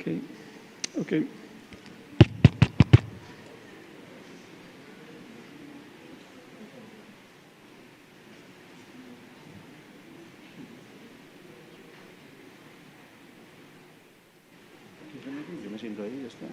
Okay. Okay. Yo me siento ahí, ya está.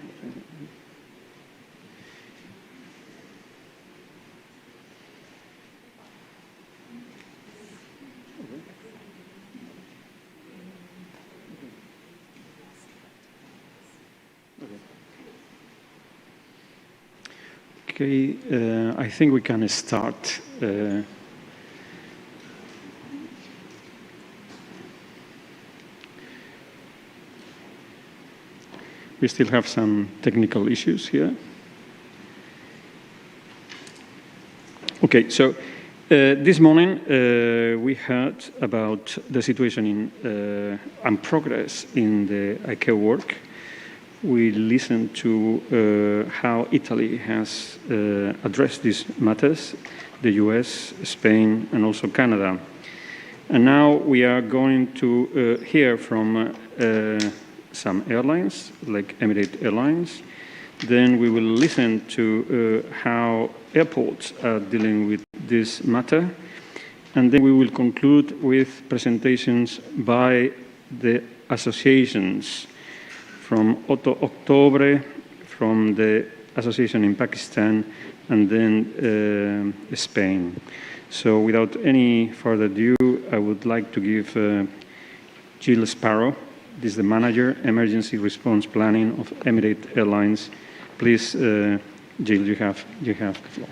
Okay, I think we can start. We still have some technical issues here. Okay, so this morning we heard about the situation in and progress in the ICAO work. We listened to how Italy has addressed these matters, the US, Spain, and also Canada. And now we are going to hear from some airlines, like Emirates Airlines. Then we will listen to how airports are dealing with this matter. And then we will conclude with presentations by the associations from October, from the association in Pakistan, and then Spain. So without any further ado, I would like to give Jill Sparrow. This is the Manager, Emergency Response Planning of Emirates Airlines. Please, Jill, you have the floor.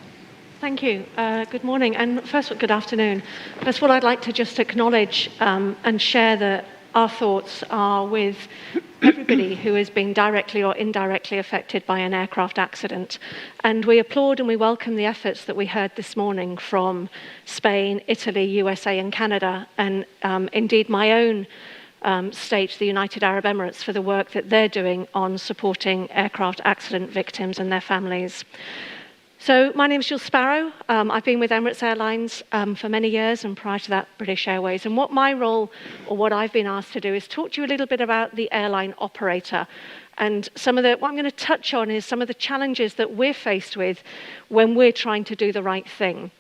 Thank you. Good morning, and first, good afternoon. First of all, I'd like to just acknowledge and share that our thoughts are with everybody who has been directly or indirectly affected by an aircraft accident. And we applaud and we welcome the efforts that we heard this morning from Spain, Italy, USA, and Canada, and indeed my own state, the United Arab Emirates, for the work that they're doing on supporting aircraft accident victims and their families. So my name is Jill Sparrow. I've been with Emirates Airlines for many years, and prior to that, British Airways. And what my role, or what I've been asked to do, is talk to you a little bit about the airline operator. And what I'm going to touch on is some of the challenges that we're faced with when we're trying to do the right thing.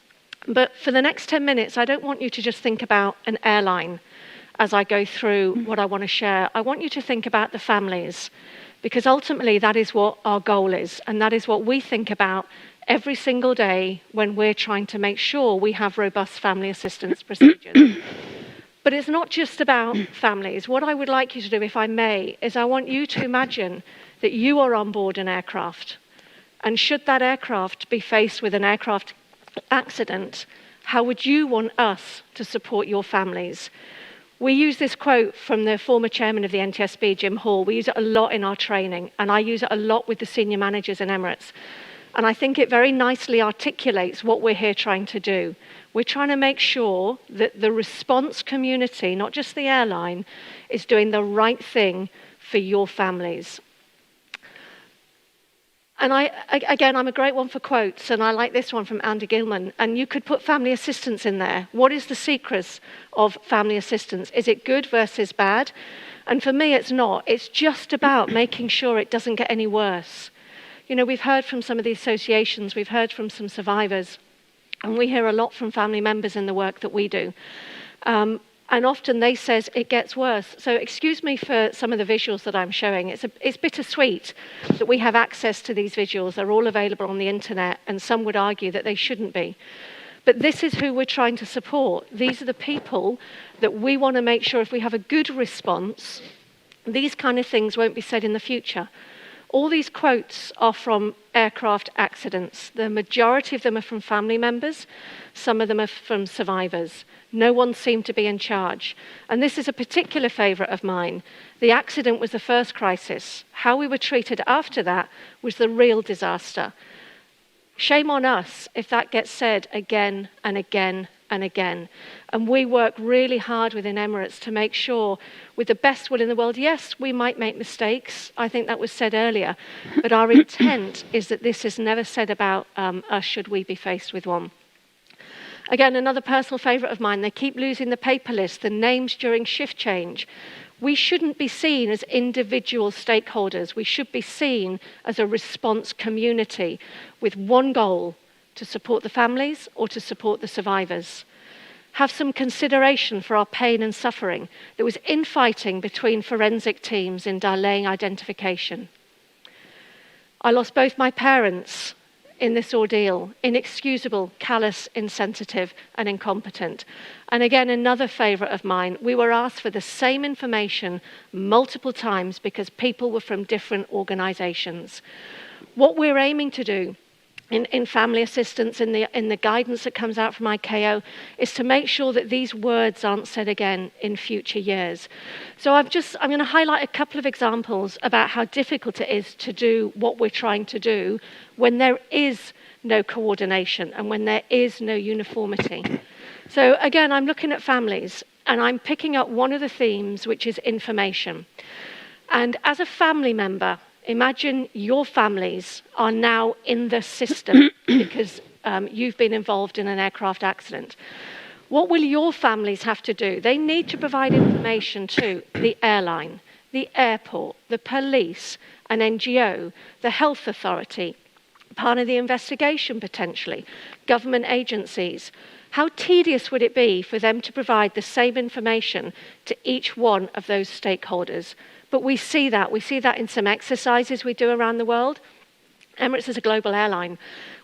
But for the next 10 minutes, I don't want you to just think about an airline as I go through what I want to share. I want you to think about the families, because ultimately that is what our goal is, and that is what we think about every single day when we're trying to make sure we have robust family assistance procedures. But it's not just about families. What I would like you to do, if I may, is I want you to imagine that you are on board an aircraft, and should that aircraft be faced with an aircraft accident, how would you want us to support your families? We use this quote from the former chairman of the NTSB, Jim Hall. We use it a lot in our training, and I use it a lot with the senior managers in Emirates. And I think it very nicely articulates what we're here trying to do. We're trying to make sure that the response community, not just the airline, is doing the right thing for your families. And I'm a great one for quotes, and I like this one from Andy Gilman. And you could put family assistance in there. What is the secret of family assistance? Is it good versus bad? And for me, it's not. It's just about making sure it doesn't get any worse. You know, we've heard from some of the associations, we've heard from some survivors, and we hear a lot from family members in the work that we do. And often they says it gets worse. So excuse me for some of the visuals that I'm showing. It's bittersweet that we have access to these visuals. They're all available on the internet, and some would argue that they shouldn't be. But this is who we're trying to support. These are the people that we want to make sure if we have a good response, these kind of things won't be said in the future. All these quotes are from aircraft accidents. The majority of them are from family members. Some of them are from survivors. No one seemed to be in charge. And this is a particular favourite of mine. The accident was the first crisis. How we were treated after that was the real disaster. Shame on us if that gets said again and again and again. And we work really hard within Emirates to make sure, with the best will in the world, yes, we might make mistakes. I think that was said earlier. But our intent is that this is never said about us should we be faced with one. Again, another personal favourite of mine, they keep losing the paper list, the names during shift change. We shouldn't be seen as individual stakeholders. We should be seen as a response community with one goal, to support the families or to support the survivors. Have some consideration for our pain and suffering. There was infighting between forensic teams in delaying identification. I lost both my parents in this ordeal, inexcusable, callous, insensitive, and incompetent. And again, another favourite of mine, we were asked for the same information multiple times because people were from different organisations. What we're aiming to do in family assistance, in the guidance that comes out from ICAO, is to make sure that these words aren't said again in future years. So I'm going to highlight a couple of examples about how difficult it is to do what we're trying to do when there is no coordination and when there is no uniformity. So again, I'm looking at families and I'm picking up one of the themes, which is information. And as a family member, imagine your families are now in the system because you've been involved in an aircraft accident. What will your families have to do? They need to provide information to the airline, the airport, the police, an NGO, the health authority, part of the investigation potentially, government agencies. How tedious would it be for them to provide the same information to each one of those stakeholders? But we see that in some exercises we do around the world. Emirates is a global airline.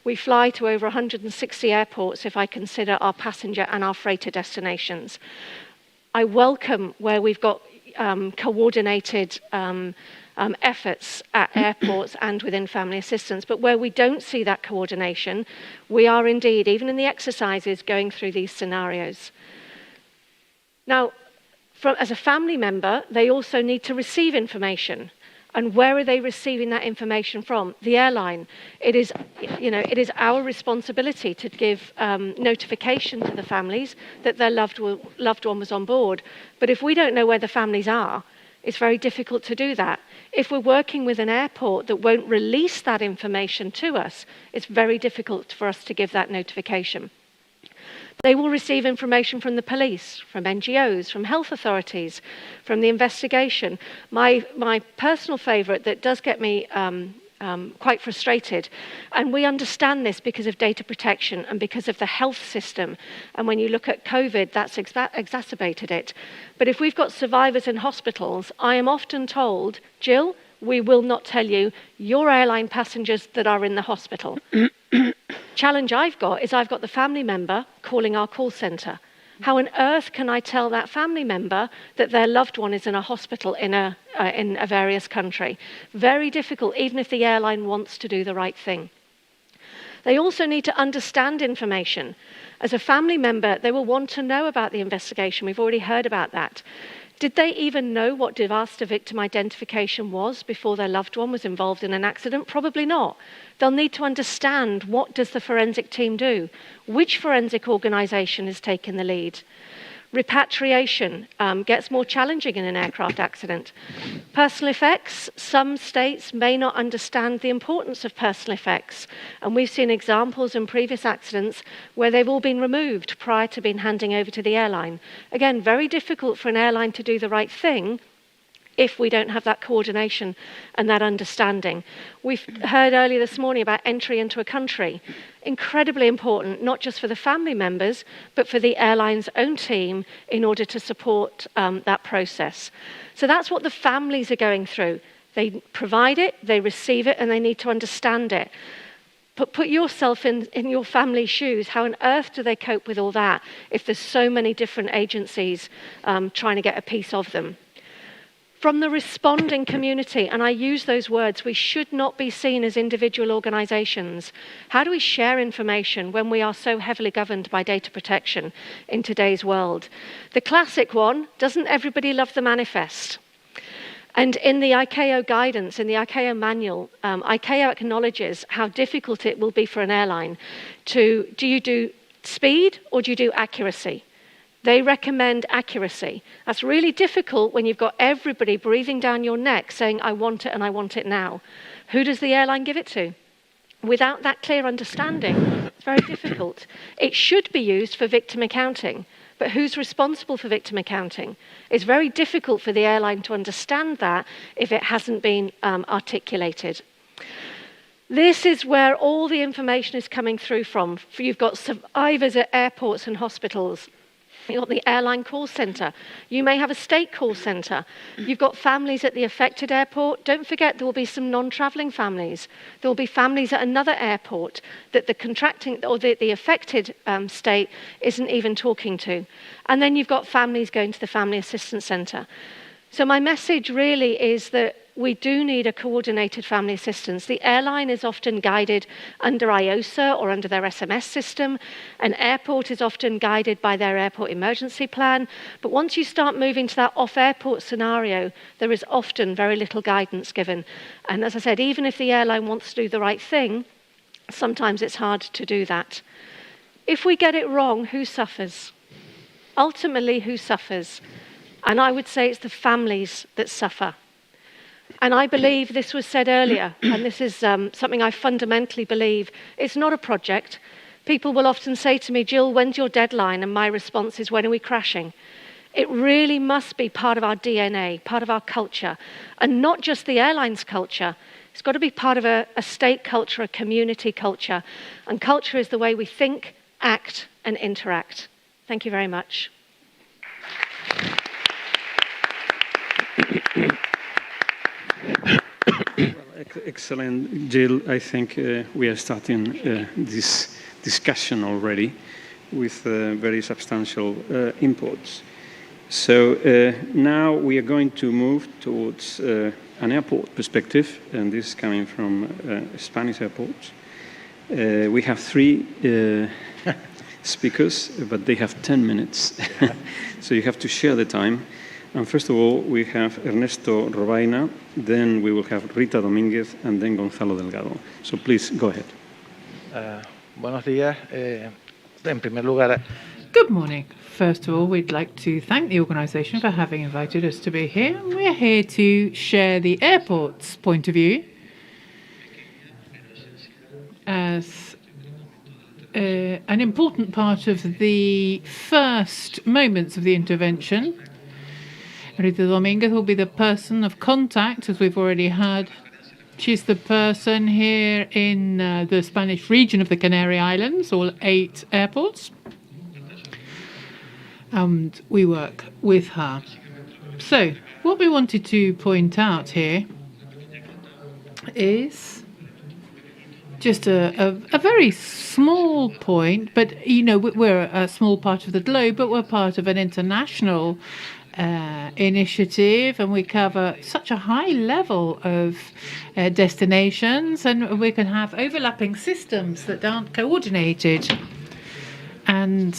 We fly to over 160 airports if I consider our passenger and our freighter destinations. I welcome where we've got coordinated efforts at airports and within family assistance, but where we don't see that coordination, we are indeed, even in the exercises, going through these scenarios. Now, as a family member, they also need to receive information. And where are they receiving that information from? The airline. It is our responsibility to give notification to the families that their loved one was on board. But if we don't know where the families are, it's very difficult to do that. If we're working with an airport that won't release that information to us, it's very difficult for us to give that notification. They will receive information from the police, from NGOs, from health authorities, from the investigation. My personal favourite that does get me quite frustrated, and we understand this because of data protection and because of the health system, and when you look at COVID, that's exacerbated it. But if we've got survivors in hospitals, I am often told, Jill, we will not tell you your airline passengers that are in the hospital. Challenge I've got is I've got the family member calling our call centre. How on earth can I tell that family member that their loved one is in a hospital in a various country? Very difficult, even if the airline wants to do the right thing. They also need to understand information. As a family member, they will want to know about the investigation. We've already heard about that. Did they even know what disaster victim identification was before their loved one was involved in an accident? Probably not. They'll need to understand, what does the forensic team do? Which forensic organisation is taking the lead? Repatriation gets more challenging in an aircraft accident. Personal effects, some states may not understand the importance of personal effects. And we've seen examples in previous accidents where they've all been removed prior to being handing over to the airline. Again, very difficult for an airline to do the right thing if we don't have that coordination and that understanding. We've heard earlier this morning about entry into a country. Incredibly important, not just for the family members, but for the airline's own team in order to support that process. So that's what the families are going through. They provide it, they receive it, and they need to understand it. But put yourself in your family's shoes. How on earth do they cope with all that if there's so many different agencies trying to get a piece of them? From the responding community, and I use those words, we should not be seen as individual organisations. How do we share information when we are so heavily governed by data protection in today's world? The classic one, doesn't everybody love the manifest? And in the ICAO guidance, in the ICAO manual, ICAO acknowledges how difficult it will be for an airline to, do you do speed or do you do accuracy? They recommend accuracy. That's really difficult when you've got everybody breathing down your neck saying, I want it and I want it now. Who does the airline give it to? Without that clear understanding, It's very difficult. It should be used for victim accounting, but who's responsible for victim accounting? It's very difficult for the airline to understand that if it hasn't been articulated. This is where all the information is coming through from. You've got survivors at airports and hospitals. You've got the airline call centre. You may have a state call centre. You've got families at the affected airport. Don't forget there will be some non-travelling families. There will be families at another airport that the contracting or the affected state isn't even talking to. And then you've got families going to the Family Assistance Centre. So my message really is that we do need a coordinated family assistance. The airline is often guided under IOSA or under their SMS system. An airport is often guided by their airport emergency plan. But once you start moving to that off-airport scenario, there is often very little guidance given. And as I said, even if the airline wants to do the right thing, sometimes it's hard to do that. If we get it wrong, who suffers? Ultimately, who suffers? And I would say it's the families that suffer. And I believe this was said earlier, and this is something I fundamentally believe. It's not a project. People will often say to me, Jill, when's your deadline? And my response is, when are we crashing? It really must be part of our DNA, part of our culture, and not just the airline's culture. It's got to be part of a state culture, a community culture. And culture is the way we think, act, and interact. Thank you very much. Excellent, Jill. I think we are starting this discussion already with very substantial inputs. So now we are going to move towards an airport perspective, and this is coming from Spanish airports. We have 3 speakers, but they have 10 minutes, so you have to share the time. And first of all, we have Ernesto Robaina, then we will have Rita Domínguez, and then Gonzalo Delgado. So please, go ahead. Buenos días. En primer lugar... Good morning. First of all, we'd like to thank the organisation for having invited us to be here. We're here to share the airport's point of view as an important part of the first moments of the intervention. Rita Domínguez will be the person of contact, as we've already heard. She's the person here in the Spanish region of the Canary Islands, all 8 airports. And we work with her. So, what we wanted to point out here is just a very small point, but, you know, we're a small part of the globe, but we're part of an international initiative, and we cover such a high level of destinations, and we can have overlapping systems that aren't coordinated. And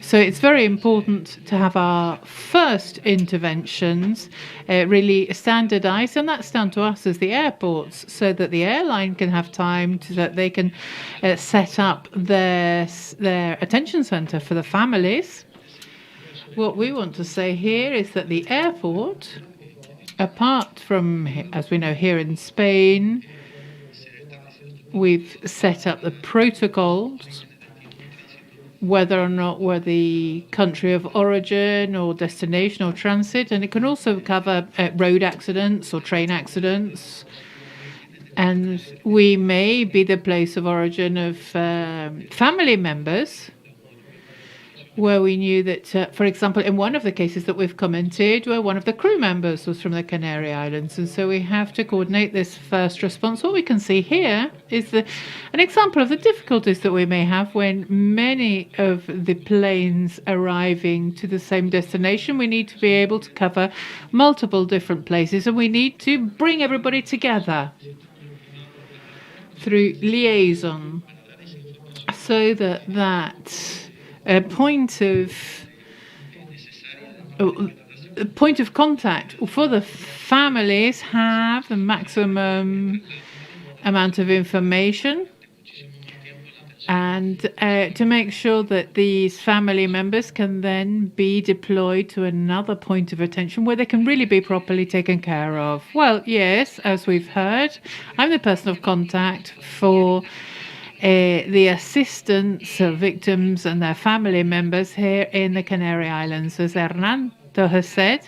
so it's very important to have our first interventions really standardized, and that's down to us as the airports, so that the airline can have time so that they can set up their attention center for the families. What we want to say here is that the airport, apart from, as we know, here in Spain, we've set up the protocols, whether or not we're the country of origin or destination or transit, and it can also cover road accidents or train accidents. And we may be the place of origin of family members, where we knew that, for example, in one of the cases that we've commented, where one of the crew members was from the Canary Islands. And so we have to coordinate this first response. What we can see here is an example of the difficulties that we may have when many of the planes arriving to the same destination. We need to be able to cover multiple different places, and we need to bring everybody together through liaison, so that a point of contact for the families have the maximum amount of information, and to make sure that these family members can then be deployed to another point of attention where they can really be properly taken care of. Well, yes, as we've heard, I'm the person of contact for the assistance of victims and their family members here in the Canary Islands. As Hernando has said,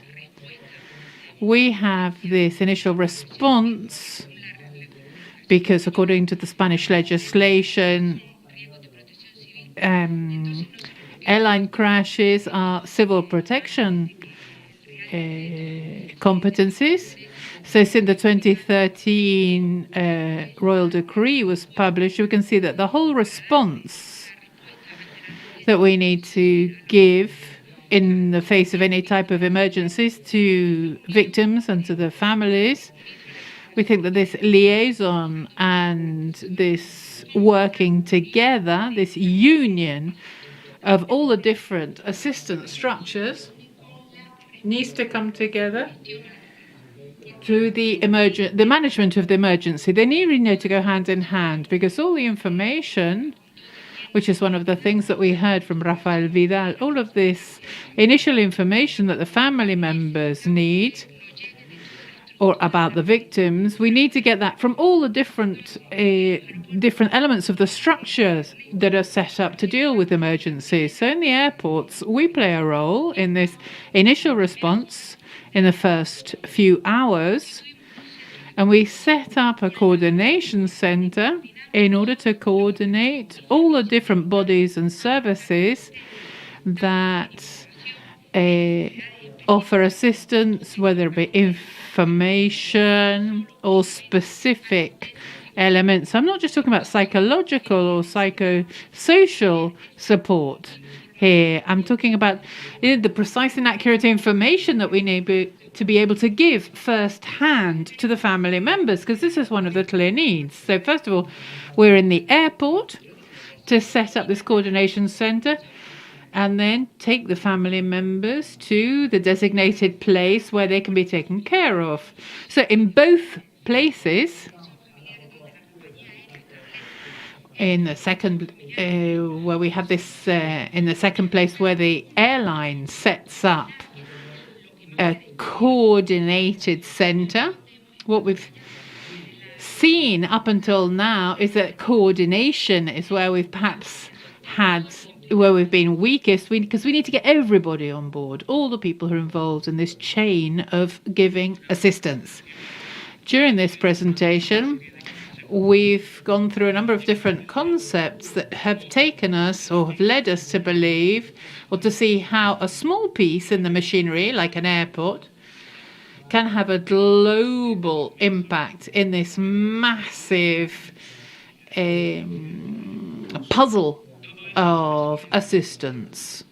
we have this initial response because according to the Spanish legislation, airline crashes are civil protection competencies. So since the 2013 Royal Decree was published, you can see that the whole response that we need to give in the face of any type of emergencies to victims and to the families, we think that this liaison and this working together, this union of all the different assistance structures needs to come together through the management of the emergency. They need to go hand in hand because all the information, which is one of the things that we heard from Rafael Vidal, all of this initial information that the family members need or about the victims, we need to get that from all the different elements of the structures that are set up to deal with emergencies. So in the airports, we play a role in this initial response in the first few hours, and we set up a coordination center in order to coordinate all the different bodies and services that offer assistance, whether it be information or specific elements. I'm not just talking about psychological or psychosocial support here. I'm talking about the precise and accurate information that we need to be able to give firsthand to the family members, because this is one of the clear needs. So first of all, we're in the airport to set up this coordination center and then take the family members to the designated place where they can be taken care of. So in both places, in the second, where we have this, in the second place where the airline sets up a coordinated center, what we've seen up until now is that coordination is where we've perhaps where we've been weakest, because we need to get everybody on board, all the people who are involved in this chain of giving assistance. During this presentation, we've gone through a number of different concepts that have taken us or have led us to believe or to see how a small piece in the machinery, like an airport, can have a global impact in this massive puzzle of assistance.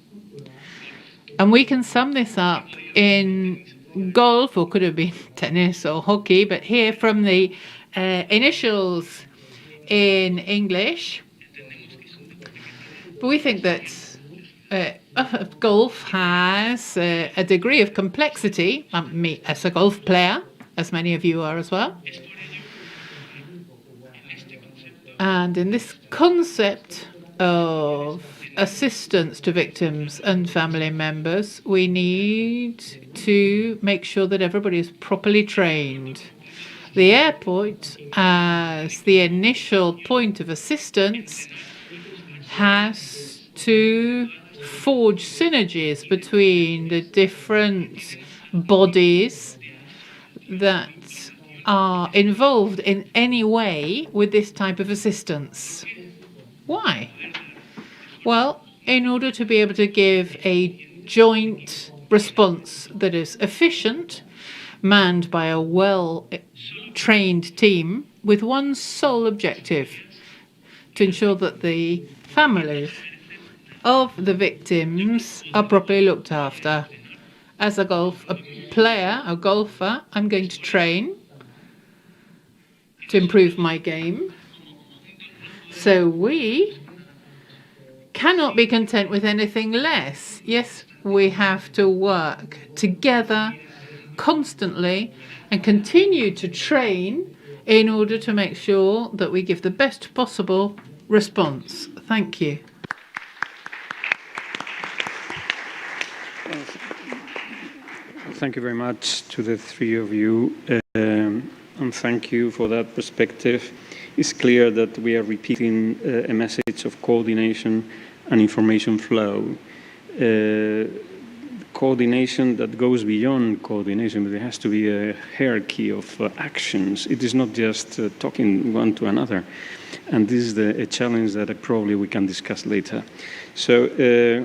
And we can sum this up in golf, or could have been tennis or hockey, but here from the initials in English. But we think that golf has a degree of complexity. Me as a golf player, as many of you are as well. And in this concept of assistance to victims and family members, we need to make sure that everybody is properly trained. The airport, as the initial point of assistance, has to forge synergies between the different bodies that are involved in any way with this type of assistance. Why? Well, in order to be able to give a joint response that is efficient, manned by a well-trained team with one sole objective: to ensure that the families of the victims are properly looked after. As a golfer, I'm going to train to improve my game. So we cannot be content with anything less. Yes, we have to work together constantly and continue to train in order to make sure that we give the best possible response. Thank you. Thank you very much to the three of you, and thank you for that perspective. It's clear that we are repeating a message of coordination and information flow. Coordination that goes beyond coordination, but there has to be a hierarchy of actions. It is not just talking one to another. And this is a challenge that probably we can discuss later. So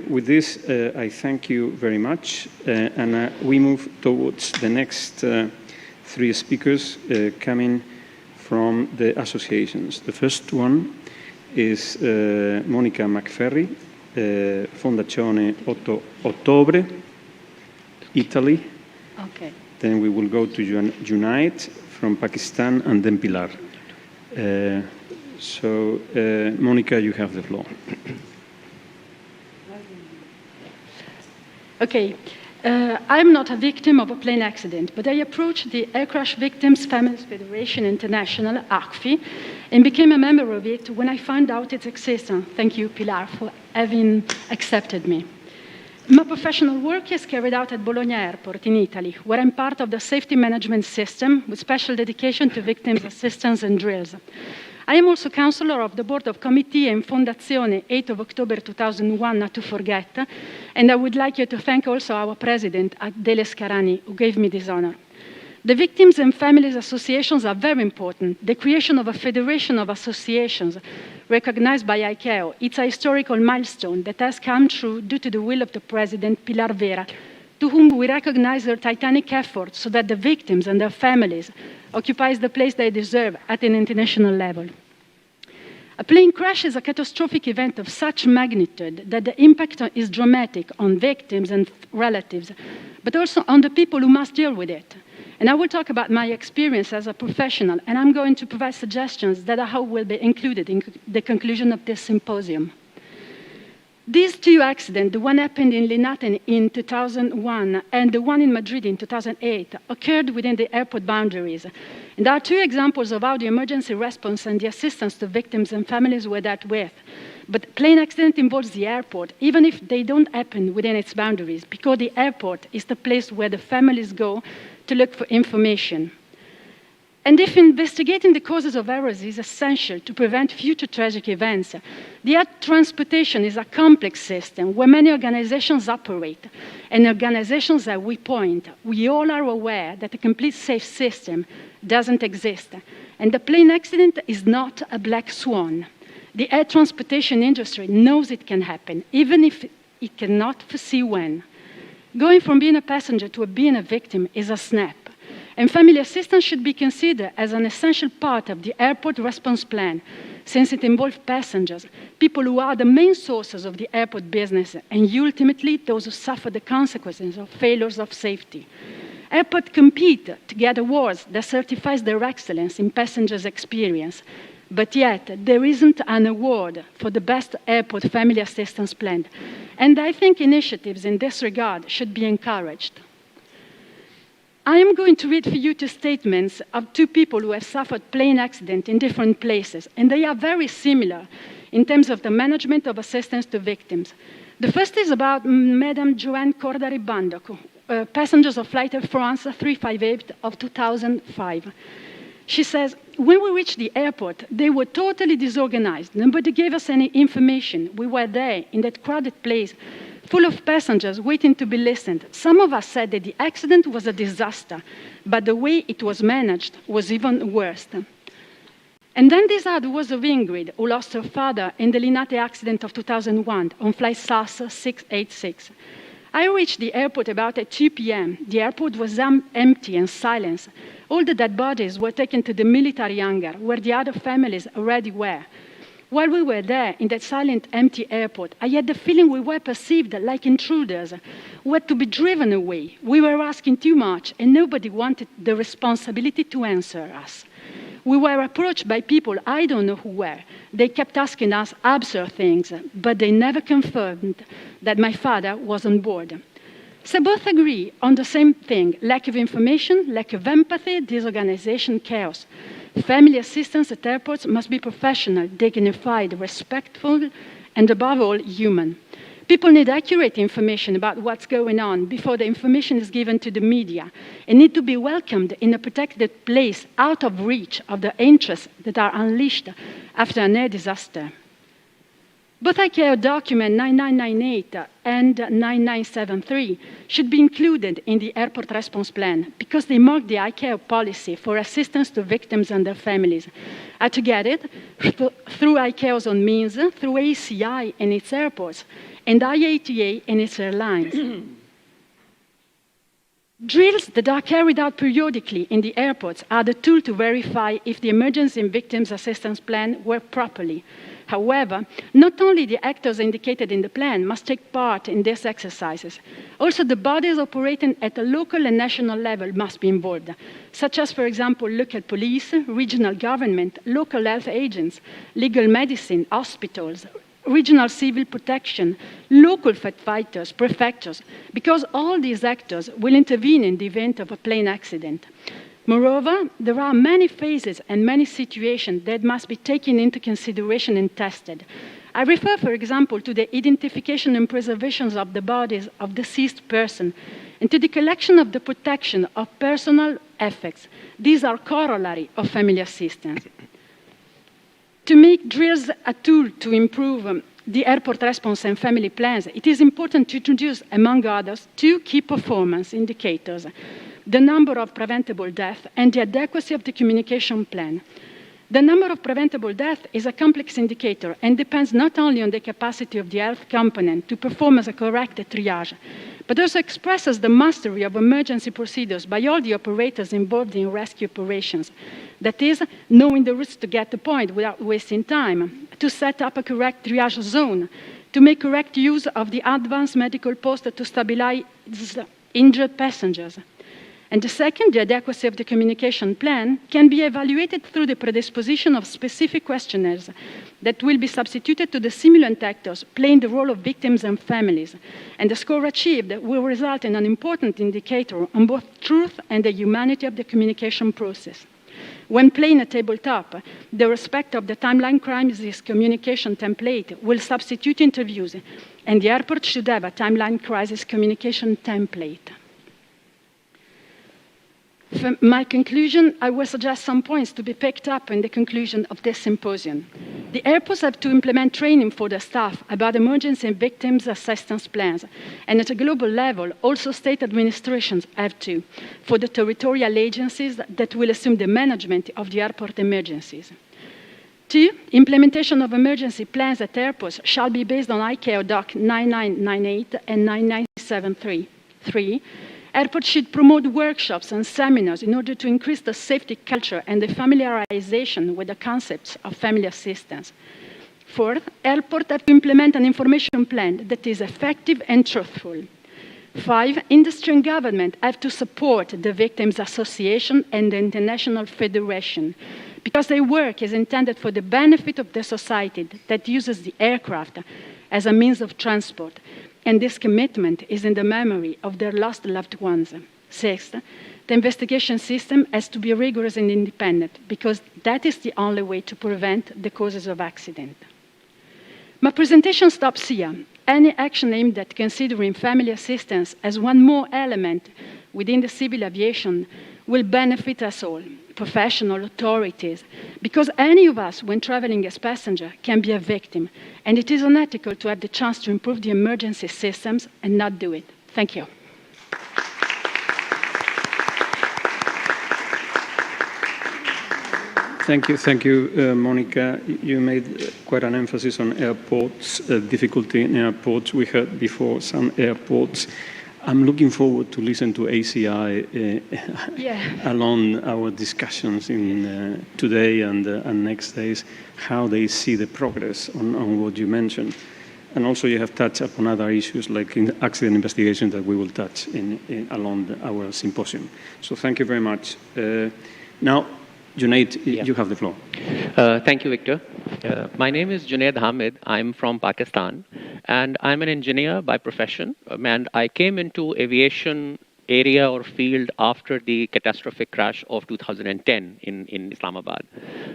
with this, I thank you very much. And we move towards the next three speakers coming from the associations. The first one is Monica McFerry, Fondazione 8 Ottobre, Italy. Okay. Then we will go to Unite from Pakistan, and then Pilar. Monica, you have the floor. Okay. I'm not a victim of a plane accident, but I approached the Air Crash Victims Families Federation International, ACFI, and became a member of it when I found out its existence. Thank you, Pilar, for having accepted me. My professional work is carried out at Bologna Airport in Italy, where I'm part of the safety management system with special dedication to victims assistance and drills. I am also counselor of the board of committee in Fondazione 8 of October 2001, not to forget, and I would like you to thank also our president, Adele Scarani, who gave me this honor. The victims and families associations are very important. The creation of a federation of associations recognized by ICAO, it's a historical milestone that has come true due to the will of the president, Pilar Vera, to whom we recognize their titanic efforts so that the victims and their families occupy the place they deserve at an international level. A plane crash is a catastrophic event of such magnitude that the impact is dramatic on victims and relatives, but also on the people who must deal with it. And I will talk about my experience as a professional, and I'm going to provide suggestions that I hope will be included in the conclusion of this symposium. These two accidents, the one happened in Linate in 2001 and the one in Madrid in 2008, occurred within the airport boundaries. And there are two examples of how the emergency response and the assistance to victims and families were dealt with. But plane accident involves the airport, even if they don't happen within its boundaries, because the airport is the place where the families go to look for information. And if investigating the causes of errors is essential to prevent future tragic events, the air transportation is a complex system where many organizations operate. And organizations that we all are aware that a complete safe system doesn't exist. And the plane accident is not a black swan. The air transportation industry knows it can happen, even if it cannot foresee when. Going from being a passenger to being a victim is a snap. And family assistance should be considered as an essential part of the airport response plan, since it involves passengers, people who are the main sources of the airport business, and ultimately those who suffer the consequences of failures of safety. Airports compete to get awards that certifies their excellence in passengers' experience, but yet there isn't an award for the best airport family assistance plan. And I think initiatives in this regard should be encouraged. I am going to read for you two statements of two people who have suffered plane accident in different places, and they are very similar in terms of the management of assistance to victims. The first is about Madame Joanne Cordari-Bandoc, passengers of Flight Air France 358 of 2005. She says, when we reached the airport, they were totally disorganized. Nobody gave us any information. We were there in that crowded place, full of passengers waiting to be listened. Some of us said that the accident was a disaster, but the way it was managed was even worse. And then this other was of Ingrid, who lost her father in the Linate accident of 2001 on flight SAS 686. I reached the airport about at 2 p.m. The airport was empty and silent. All the dead bodies were taken to the military hangar, where the other families already were. While we were there, in that silent, empty airport, I had the feeling we were perceived like intruders, who had to be driven away. We were asking too much, and nobody wanted the responsibility to answer us. We were approached by people I don't know who were. They kept asking us absurd things, but they never confirmed that my father was on board. So both agree on the same thing: lack of information, lack of empathy, disorganization, chaos. Family assistance at airports must be professional, dignified, respectful, and above all, human. People need accurate information about what's going on before the information is given to the media and need to be welcomed in a protected place out of reach of the interests that are unleashed after an air disaster. Both ICAO document 9998 and 9973 should be included in the airport response plan because they mark the ICAO policy for assistance to victims and their families. To get it, through ICAO's own means, through ACI and its airports, and IATA and its airlines. Drills that are carried out periodically in the airports are the tool to verify if the emergency and victims assistance plan worked properly. However, not only the actors indicated in the plan must take part in these exercises, also the bodies operating at a local and national level must be involved, such as, for example, local police, regional government, local health agents, legal medicine, hospitals, regional civil protection, local firefighters, prefectures, because all these actors will intervene in the event of a plane accident. Moreover, there are many phases and many situations that must be taken into consideration and tested. I refer, for example, to the identification and preservation of the bodies of deceased persons and to the collection of the protection of personal effects. These are corollary of family assistance. To make drills a tool to improve the airport response and family plans, it is important to introduce, among others, two key performance indicators: the number of preventable deaths and the adequacy of the communication plan. The number of preventable deaths is a complex indicator and depends not only on the capacity of the health component to perform as a correct triage, but also expresses the mastery of emergency procedures by all the operators involved in rescue operations. That is, knowing the routes to get to the point without wasting time, to set up a correct triage zone, to make correct use of the advanced medical post to stabilize injured passengers. And the second, the adequacy of the communication plan, can be evaluated through the predisposition of specific questionnaires that will be substituted to the simulant actors playing the role of victims and families. And the score achieved will result in an important indicator on both truth and the humanity of the communication process. When playing a tabletop, the respect of the timeline crisis communication template will substitute interviews, and the airport should have a timeline crisis communication template. For my conclusion, I will suggest some points to be picked up in the conclusion of this symposium. The airports have to implement training for their staff about emergency and victims assistance plans. And at a global level, also state administrations have to, for the territorial agencies that will assume the management of the airport emergencies. 2, implementation of emergency plans at airports shall be based on ICAO Doc 9998 and 9973. 3, airports should promote workshops and seminars in order to increase the safety culture and the familiarization with the concepts of family assistance. 4, airports have to implement an information plan that is effective and truthful. 5, industry and government have to support the Victims Association and the International Federation because their work is intended for the benefit of the society that uses the aircraft as a means of transport. And this commitment is in the memory of their lost loved ones. 6, the investigation system has to be rigorous and independent because that is the only way to prevent the causes of accident. My presentation stops here. Any action aimed at considering family assistance as one more element within the civil aviation will benefit us all, professional authorities, because any of us, when traveling as passenger, can be a victim, and it is unethical to have the chance to improve the emergency systems and not do it. Thank you. Thank you, Monica. You made quite an emphasis on airports, difficulty in airports. We heard before some airports. I'm looking forward to listen to ACI along our discussions in today and next days, how they see the progress on what you mentioned. And also you have touched upon other issues like in accident investigation that we will touch along our symposium. So thank you very much. Now, Junaid, you have the floor. Thank you, Victor. My name is Junaid Hamid. I'm from Pakistan, and I'm an engineer by profession. And I came into aviation area or field after the catastrophic crash of 2010 in Islamabad.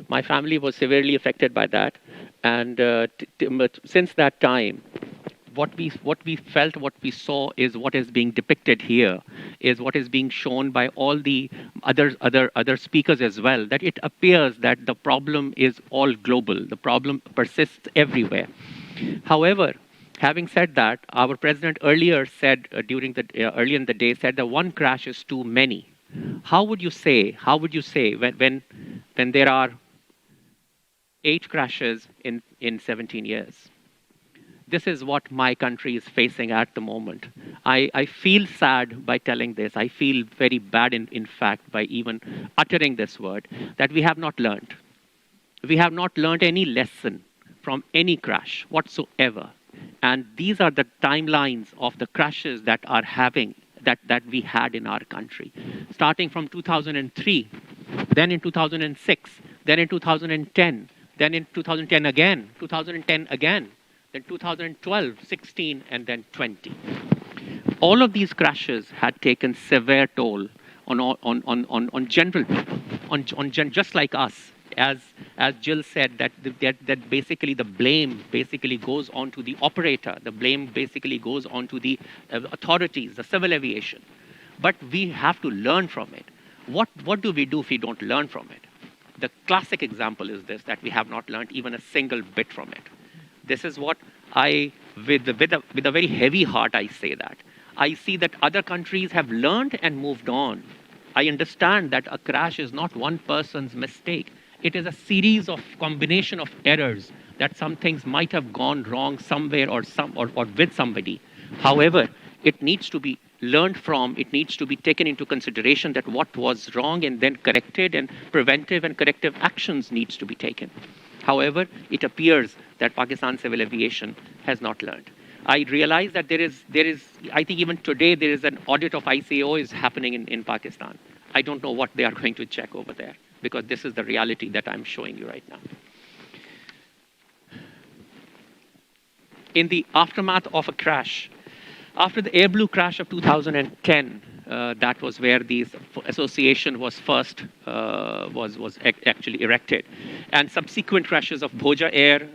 My family was severely affected by that, and but since that time, what we felt, what we saw is what is being depicted here, is what is being shown by all the other speakers as well, that it appears that the problem is all global. The problem persists everywhere. However, having said that, our president earlier said, earlier in the day, said that one crash is too many. How would you say when there are 8 crashes in 17 years? This is what my country is facing at the moment. I feel sad by telling this. I feel very bad, in fact, by even uttering this word, that we have not learned. We have not learned any lesson from any crash whatsoever. And these are the timelines of the crashes that are having, that we had in our country. Starting from 2003, then in 2006, then in 2010, then in 2010 again, 2010 again, then 2012, 16, and then 20. All of these crashes had taken severe toll on general people, just like us. As Jill said, that basically the blame basically goes on to the operator. The blame basically goes on to the authorities, the civil aviation. But we have to learn from it. What do we do if we don't learn from it? The classic example is this, that we have not learned even a single bit from it. This is what with a very heavy heart, I say that. I see that other countries have learned and moved on. I understand that a crash is not one person's mistake. It is a series of combination of errors, that some things might have gone wrong somewhere or with somebody. However, it needs to be learned from, it needs to be taken into consideration that what was wrong and then corrected, and preventive and corrective actions needs to be taken. However, it appears that Pakistan Civil Aviation has not learned. I realize that there is, I think even today, there is an audit of ICAO is happening in Pakistan. I don't know what they are going to check over there, because this is the reality that I'm showing you right now. In the aftermath of a crash, after the Air Blue crash of 2010, that was where the association was first actually erected, and subsequent crashes of Bhoja Air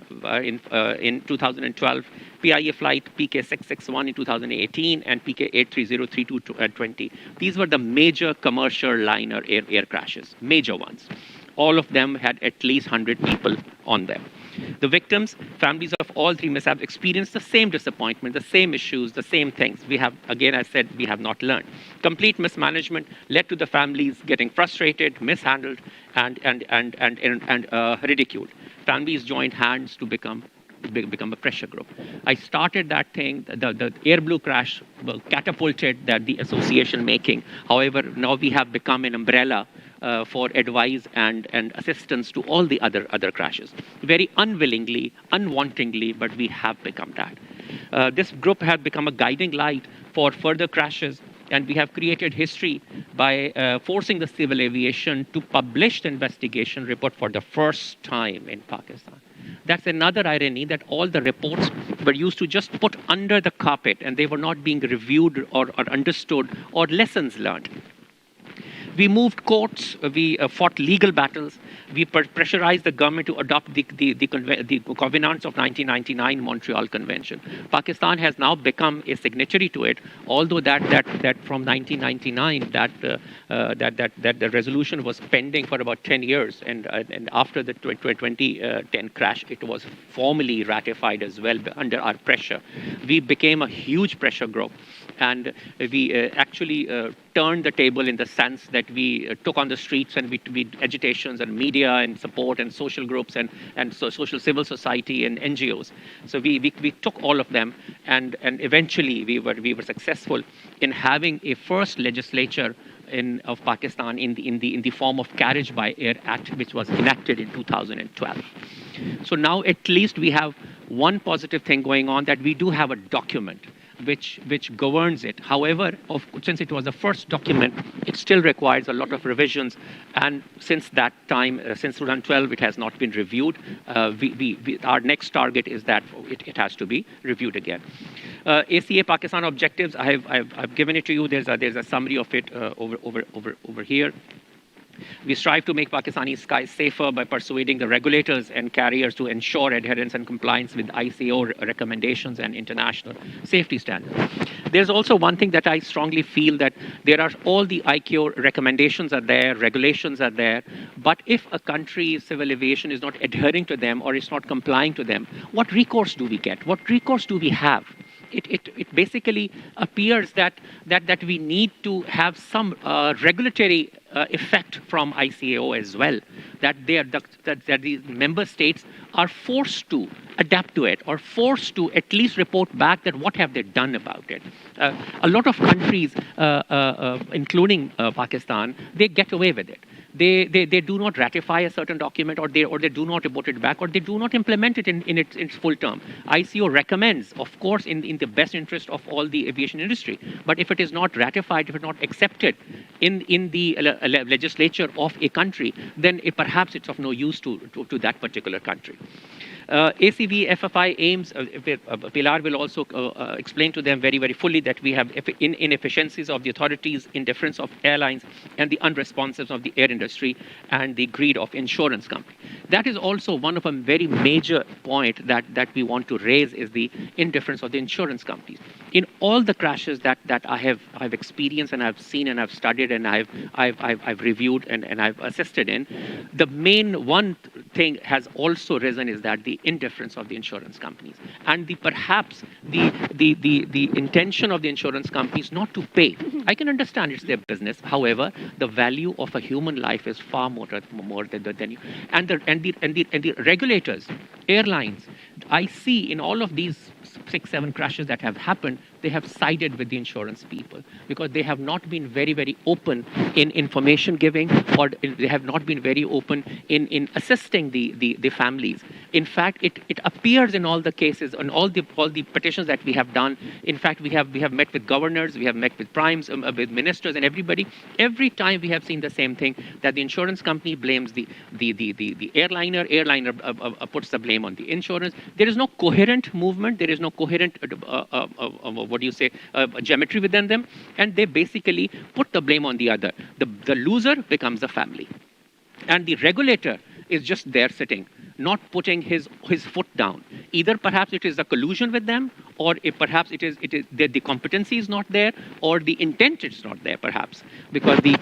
in 2012, PIA flight PK661 in 2018, and PK83032 20. These were the major commercial liner air crashes, major ones. All of them had at least 100 people on them. The victims, families of all 3 mishaps, experienced the same disappointment, the same issues, the same things. We have, again, I said, we have not learned. Complete mismanagement led to the families getting frustrated, mishandled, and ridiculed. Families joined hands to become a pressure group. I started that thing, the Air Blue crash catapulted the association making. However, now we have become an umbrella for advice and assistance to all the other crashes. Very unwillingly, unwantingly, but we have become that. This group has become a guiding light for further crashes, and we have created history by forcing the civil aviation to publish the investigation report for the first time in Pakistan. That's another irony, that all the reports were used to just put under the carpet, and they were not being reviewed or understood or lessons learned. We moved courts, we fought legal battles, we pressurized the government to adopt the covenants of 1999 Montreal Convention. Pakistan has now become a signatory to it, although that from 1999 that the resolution was pending for about 10 years, and after the 2010 crash, it was formally ratified as well under our pressure. We became a huge pressure group, and we actually turned the table in the sense that we took on the streets, and we agitations and media and support and social groups and social civil society and NGOs. So we took all of them, and eventually we were successful in having a first legislature of Pakistan in the form of Carriage by Air Act, which was enacted in 2012. So now at least we have one positive thing going on, that we do have a document. which governs it. However, since it was the first document, it still requires a lot of revisions. And since that time, since 2012, it has not been reviewed. Our next target is that it has to be reviewed again. ACA Pakistan objectives, I've given it to you. There's a summary of it over here. We strive to make Pakistani skies safer by persuading the regulators and carriers to ensure adherence and compliance with ICAO recommendations and international safety standards. There's also one thing that I strongly feel, that there are all the ICAO recommendations are there, regulations are there, but if a country's civil aviation is not adhering to them or is not complying to them, what recourse do we get? What recourse do we have? It basically appears that we need to have some regulatory effect from ICAO as well, that the member states are forced to adapt to it, or forced to at least report back that what have they done about it. A lot of countries, including Pakistan, they get away with it. They do not ratify a certain document, or they do not report it back, or they do not implement it in its full term. ICAO recommends, of course, in the best interest of all the aviation industry. But if it is not ratified, if it is not accepted in the legislature of a country, then perhaps it's of no use to that particular country. ACV FFI aims, Pilar will also explain to them very, very fully that we have inefficiencies of the authorities, indifference of airlines, and the unresponsiveness of the air industry, and the greed of insurance companies. That is also one of a very major point that we want to raise, is the indifference of the insurance companies. In all the crashes that I've experienced and I've seen and I've studied and I've reviewed and I've assisted in, the main one thing has also risen, is that the indifference of the insurance companies, and perhaps the intention of the insurance companies not to pay. I can understand it's their business. However, the value of a human life is far more than you. And the regulators, airlines, I see in all of these 6-7 crashes that have happened, they have sided with the insurance people, because they have not been very, very open in information giving, or they have not been very open in assisting the families. In fact, it appears in all the cases, on all the petitions that we have done. In fact, we have met with governors, we have met with primes, with ministers, and everybody. Every time we have seen the same thing, that the insurance company blames the airliner puts the blame on the insurance. There is no coherent movement. There is no coherent geometry within them, and they basically put the blame on the other. The loser becomes the family, and the regulator is just there sitting, not putting his foot down. Either perhaps it is a collusion with them, or perhaps it is the competency is not there, or the intent is not there, perhaps, because the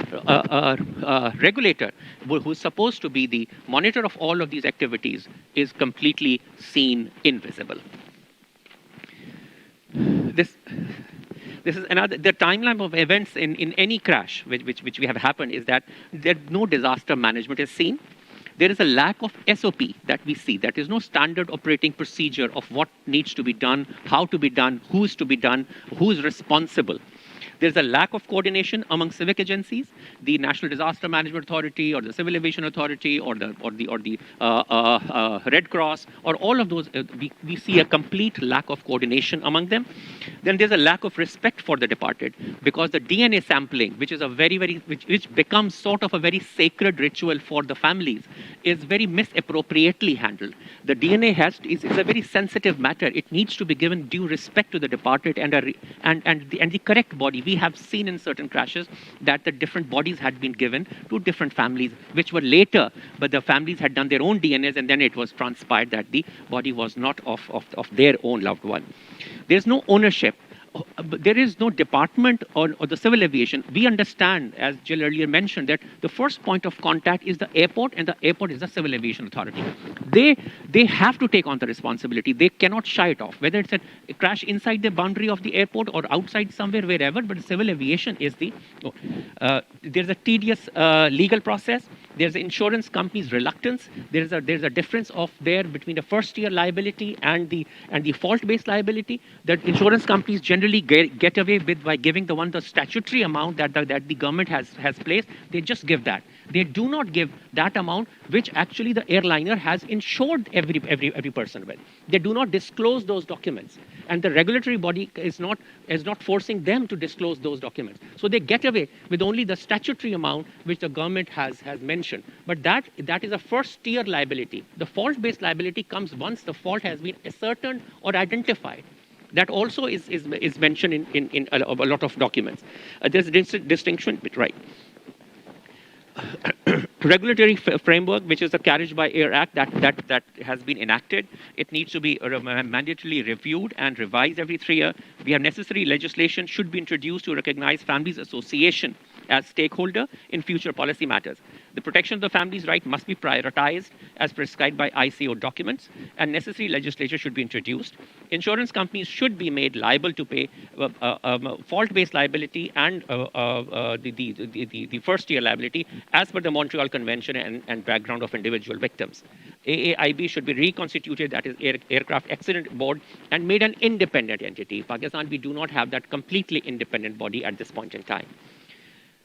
regulator, who is supposed to be the monitor of all of these activities, is completely seen invisible. This is another, the timeline of events in any crash which we have happened, is that no disaster management is seen. There is a lack of SOP that we see. There is no standard operating procedure of what needs to be done, how to be done, who is to be done, who is responsible. There's a lack of coordination among civic agencies, the National Disaster Management Authority, or the Civil Aviation Authority, or the Red Cross, or all of those. We see a complete lack of coordination among them. Then there's a lack of respect for the departed, because the DNA sampling, which is which becomes sort of a very sacred ritual for the families, is very misappropriately handled. The DNA is a very sensitive matter. It needs to be given due respect to the departed and the correct body. We have seen in certain crashes that the different bodies had been given to different families, which were later, but the families had done their own DNAs, and then it was transpired that the body was not of their own loved one. There's no ownership. There is no department or the civil aviation. We understand, as Jill earlier mentioned, that the first point of contact is the airport, and the airport is the Civil Aviation Authority. They have to take on the responsibility. They cannot shy it off, whether it's a crash inside the boundary of the airport or outside somewhere, wherever, but civil aviation is there's a tedious legal process. There's the insurance company's reluctance. There's a difference between the first-year liability and the fault-based liability. That insurance companies generally get away with by giving the statutory amount that the government has placed. They just give that. They do not give that amount which actually the airliner has insured every person with. They do not disclose those documents. And the regulatory body is not forcing them to disclose those documents. So they get away with only the statutory amount which the government has mentioned. But that is a first tier liability. The fault-based liability comes once the fault has been ascertained or identified. That also is mentioned in a lot of documents. There's a distinction, right? Regulatory framework, which is the Carriage by Air Act that has been enacted. It needs to be mandatorily reviewed and revised every 3 years. We have necessary legislation should be introduced to recognize families' association as stakeholder in future policy matters. The protection of the family's right must be prioritized as prescribed by ICO documents, and necessary legislation should be introduced. Insurance companies should be made liable to pay fault-based liability and the first-tier liability as per the Montreal Convention and background of individual victims. AAIB should be reconstituted, that is Aircraft Accident Board, and made an independent entity. Pakistan, we do not have that completely independent body at this point in time.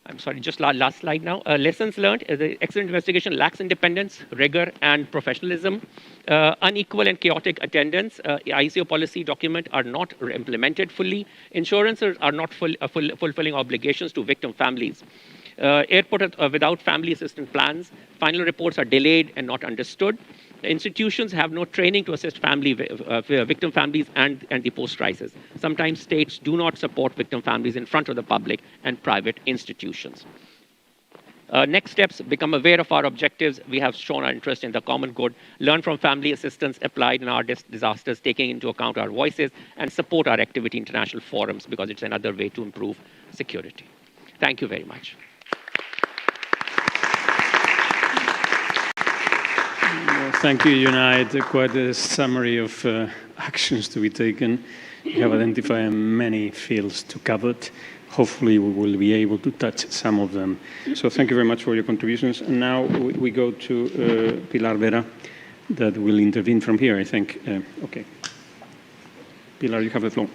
I'm sorry, just last slide now. Lessons learned, the accident investigation lacks independence, rigor, and professionalism. Unequal and chaotic attendance. ICO policy document are not implemented fully. Insurances are not fulfilling obligations to victim families. Airport without family assistance plans. Final reports are delayed and not understood. Institutions have no training to assist victim families and the post-crisis. Sometimes states do not support victim families in front of the public and private institutions. Next steps, become aware of our objectives. We have shown our interest in the common good, learn from family assistance applied in our disasters, taking into account our voices, and support our activity in international forums because it's another way to improve security. Thank you very much. Thank you, Unite. Quite a summary of actions to be taken. You have identified many fields to cover. Hopefully, we will be able to touch some of them. So thank you very much for your contributions. And now we go to Pilar Vera, that will intervene from here, I think. Okay. Pilar, you have the floor.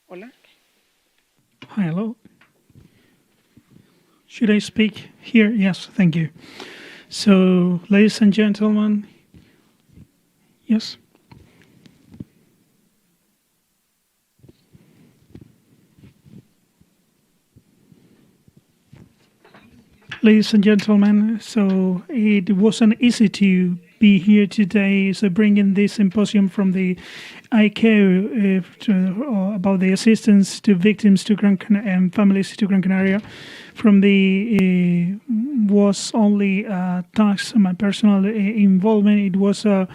Hola. Hi, hello. Should I speak here? Yes, thank you. So, ladies and gentlemen, yes. Ladies and gentlemen, so it wasn't easy to be here today, so bringing this symposium from the ICAO about the assistance to victims to and families to Gran Canaria from the was only a task, my personal involvement. It was a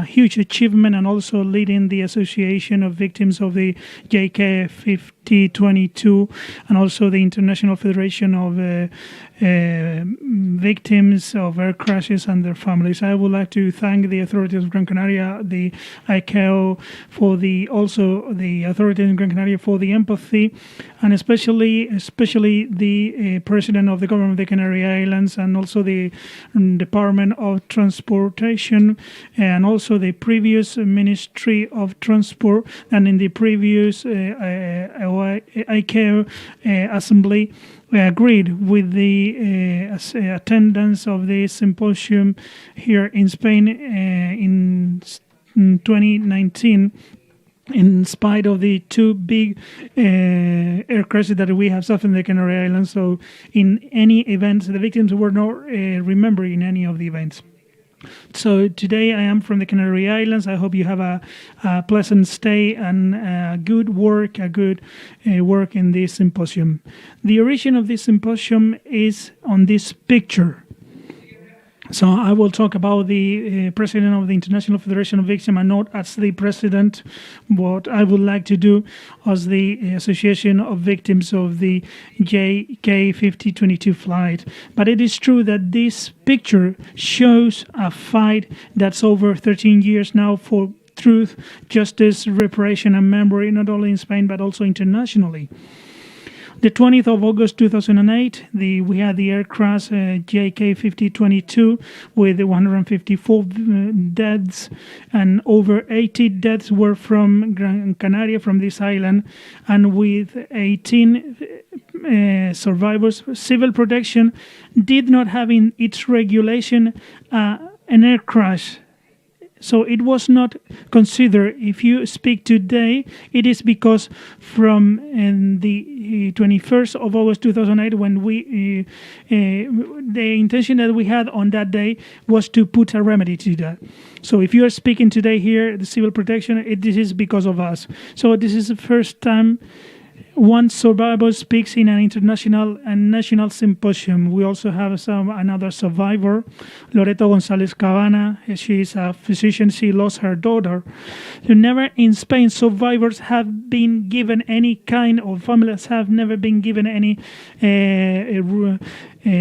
huge achievement, and also leading the Association of Victims of the JK 5022 and also the International Federation of Victims of Air Crashes and their families. I would like to thank the authorities of Gran Canaria, the ICAO, for the authorities in Gran Canaria for the empathy, and especially the President of the Government of the Canary Islands, and also the Department of Transportation, and also the previous Ministry of Transport, and in the previous ICAO Assembly. We agreed with the attendance of the symposium here in Spain in 2019, in spite of the two big air crashes that we have suffered in the Canary Islands. So in any events, the victims were not remembered in any of the events. So today I am from the Canary Islands. I hope you have a pleasant stay and good work in this symposium. The origin of this symposium is on this picture. So I will talk about the president of the International Federation of Victims, and not as the president. What I would like to do as the Association of Victims of the JK 5022 flight. But it is true that this picture shows a fight that's over 13 years now for truth, justice, reparation, and memory, not only in Spain but also internationally. The 20th of August 2008, we had the air crash JK 5022 with 154 deaths, and over 80 deaths were from Gran Canaria, from this island, and with 18 survivors. Civil Protection did not have in its regulation an air crash. So it was not considered. If you speak today, it is because from the 21st of August 2008, when the intention that we had on that day was to put a remedy to that. So if you are speaking today here, the Civil Protection, this is because of us. So this is the first time one survivor speaks in an international and national symposium. We also have another survivor, Loreto González Cabana. She is a physician. She lost her daughter. So never in Spain survivors have been given any kind of, families have never been given any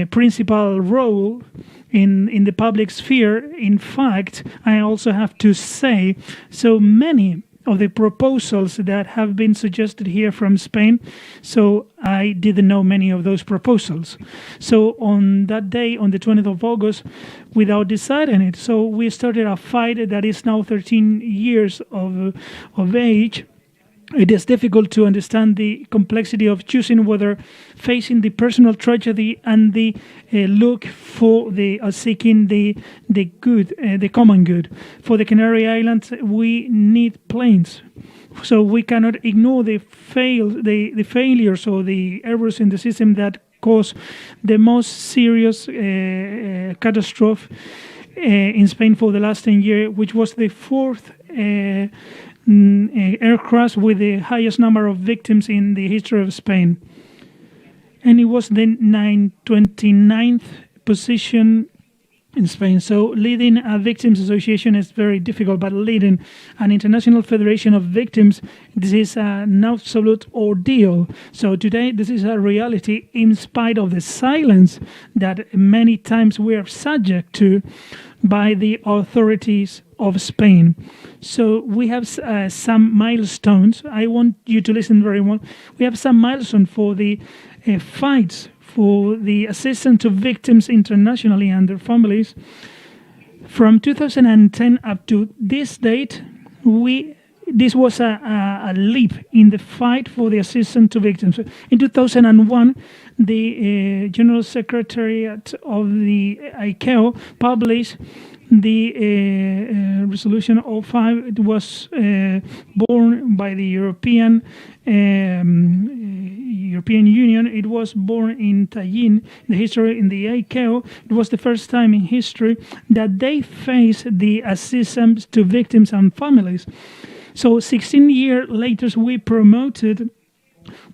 principal role in the public sphere. In fact, I also have to say, so many of the proposals that have been suggested here from Spain, so I didn't know many of those proposals. So on that day, on the 20th of August, without deciding it, so we started a fight that is now 13 years of age. It is difficult to understand the complexity of choosing whether facing the personal tragedy and the look for the seeking the good, the common good. For the Canary Islands, we need planes, so we cannot ignore the failures or the errors in the system that cause the most serious catastrophe in Spain for the last 10 years, which was the fourth air crash with the highest number of victims in the history of Spain. And it was the 29th position in Spain. So leading a victims association is very difficult, but leading an international federation of victims, this is an absolute ordeal. So today, this is a reality in spite of the silence that many times we are subject to by the authorities of Spain. So we have some milestones. I want you to listen very well. We have some milestones for the fights for the assistance to victims internationally and their families. From 2010 up to this date, this was a leap in the fight for the assistance to victims. In 2001, the General Secretariat of the ICAO published the Resolution A38-1. It was born by the European Union. It was born in Tallinn. The history in the ICAO, it was the first time in history that they faced the assistance to victims and families. So 16 years later, we promoted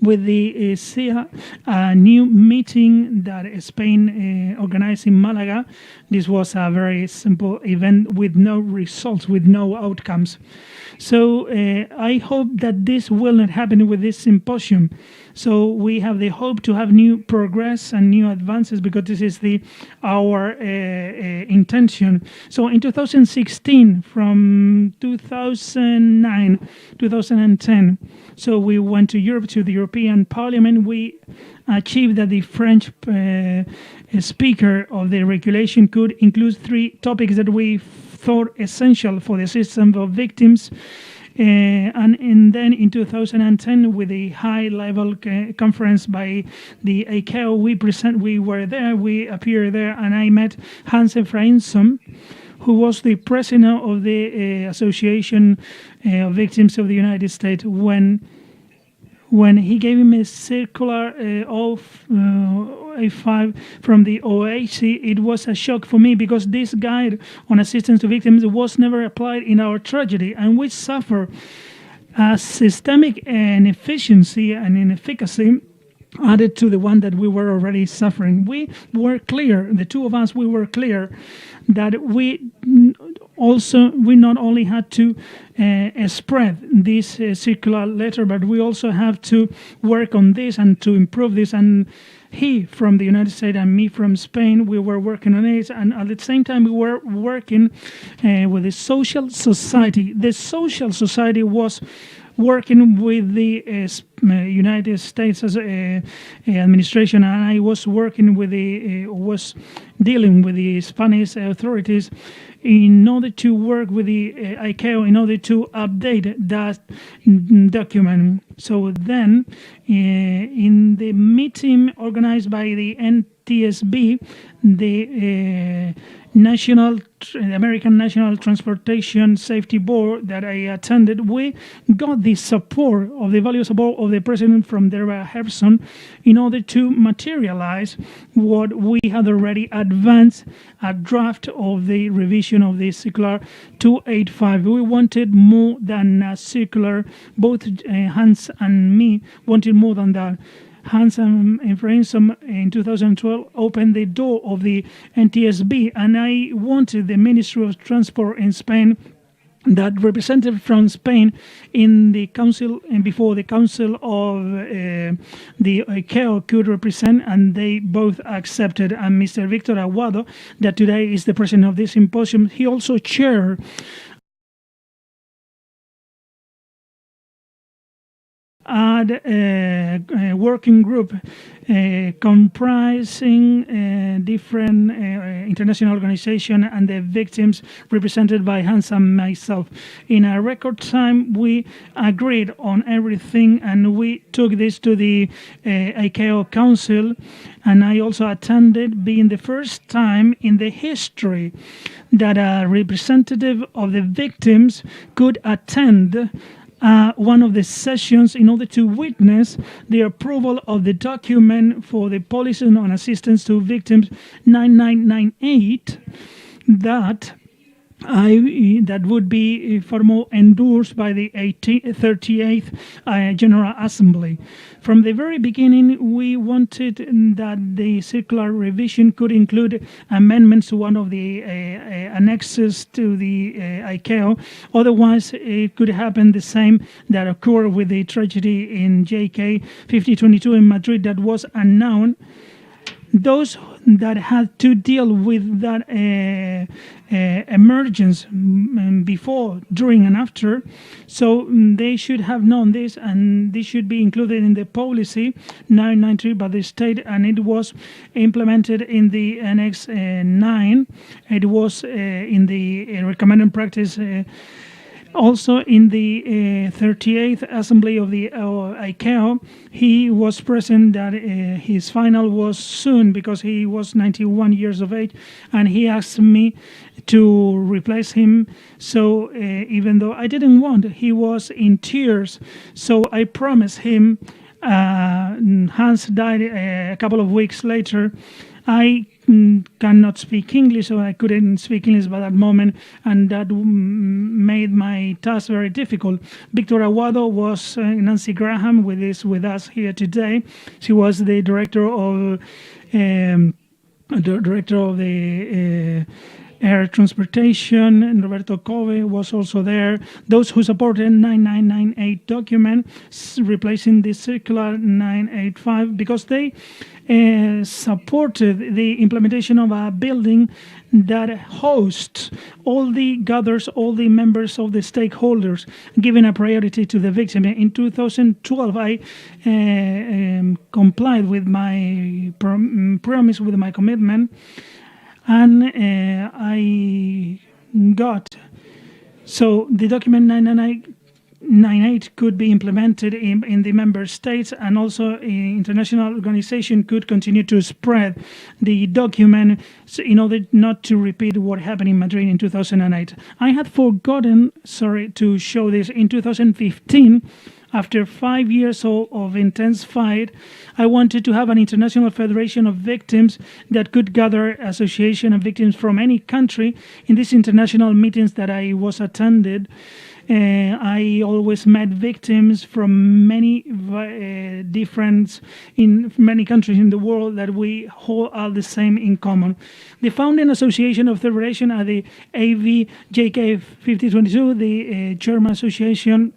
with the CIA a new meeting that Spain organized in Malaga. This was a very simple event with no results, with no outcomes. So I hope that this will not happen with this symposium. So we have the hope to have new progress and new advances, because this is our intention. So in 2016, from 2009, 2010, so we went to Europe, to the European Parliament. We achieved that the French speaker of the regulation could include 3 topics that we thought essential for the system of victims. And then in 2010, with a high-level conference by the ICAO, we appeared there, and I met Hans Efraimson, who was the president of the Association of Victims of the United States, when he gave me a circular of A5 from the OACI. It was a shock for me, because this guide on assistance to victims was never applied in our tragedy, and we suffer a systemic inefficiency and inefficacy added to the one that we were already suffering. We were clear, the two of us, we were clear that we not only had to spread this circular letter, but we also have to work on this and to improve this. And he from the United States and me from Spain, we were working on it. And at the same time, we were working with the social society. The social society was working with the United States administration, and I was working with was dealing with the Spanish authorities in order to work with the ICAO in order to update that document. So then, in the meeting organized by the NTSB, the American National Transportation Safety Board that I attended, we got the support of the valuable support of the President from Deborah Hepson in order to materialize what we had already advanced, a draft of the revision of the Circular 285. We wanted more than a circular. Both Hans and me wanted more than that. Hans and Efraim in 2012 opened the door of the NTSB, and I wanted the Ministry of Transport in Spain that represented from Spain in the council and before the council of the ICAO could represent, and they both accepted. And Mr. Victor Aguado, that today is the president of this symposium, he also chaired a working group comprising different international organizations and the victims represented by Hans and myself. In a record time, we agreed on everything, and we took this to the ICAO Council, and I also attended, being the first time in the history that a representative of the victims could attend one of the sessions in order to witness the approval of the document for the Policy on Assistance to Victims 9998 that would be furthermore endorsed by the 38th General Assembly. From the very beginning, we wanted that the circular revision could include amendments to one of the annexes to the ICAO. Otherwise, it could happen the same that occurred with the tragedy in JK 5022 in Madrid that was unknown. Those that had to deal with that emergence before, during, and after, so they should have known this, and this should be included in the policy 993 by the state, and it was implemented in the Annex 9. It was in the recommended practice. Also, in the 38th Assembly of the ICAO, he was present that his final was soon because he was 91 years of age, and he asked me to replace him. So even though I didn't want, he was in tears. So I promised him. Hans died a couple of weeks later. I cannot speak English, so I couldn't speak English by that moment, and that made my task very difficult. Victor Aguado was Nancy Graham with us here today. She was the director of the air transportation, and Roberto Cove was also there. Those who supported 9998 document, replacing the circular 985, because they supported the implementation of a building that hosts gathers all the members of the stakeholders, giving a priority to the victim. In 2012, I complied with my promise, with my commitment, and I got, so the document 998 could be implemented in the member states, and also international organization could continue to spread the document in order not to repeat what happened in Madrid in 2008. I had forgotten, to show this. In 2015, after 5 years of intense fight, I wanted to have an international federation of victims that could gather association of victims from any country. In these international meetings that I was attended, I always met victims from many in many countries in the world that we all are the same in common. The founding association of federation are the AVJK 5022, the German association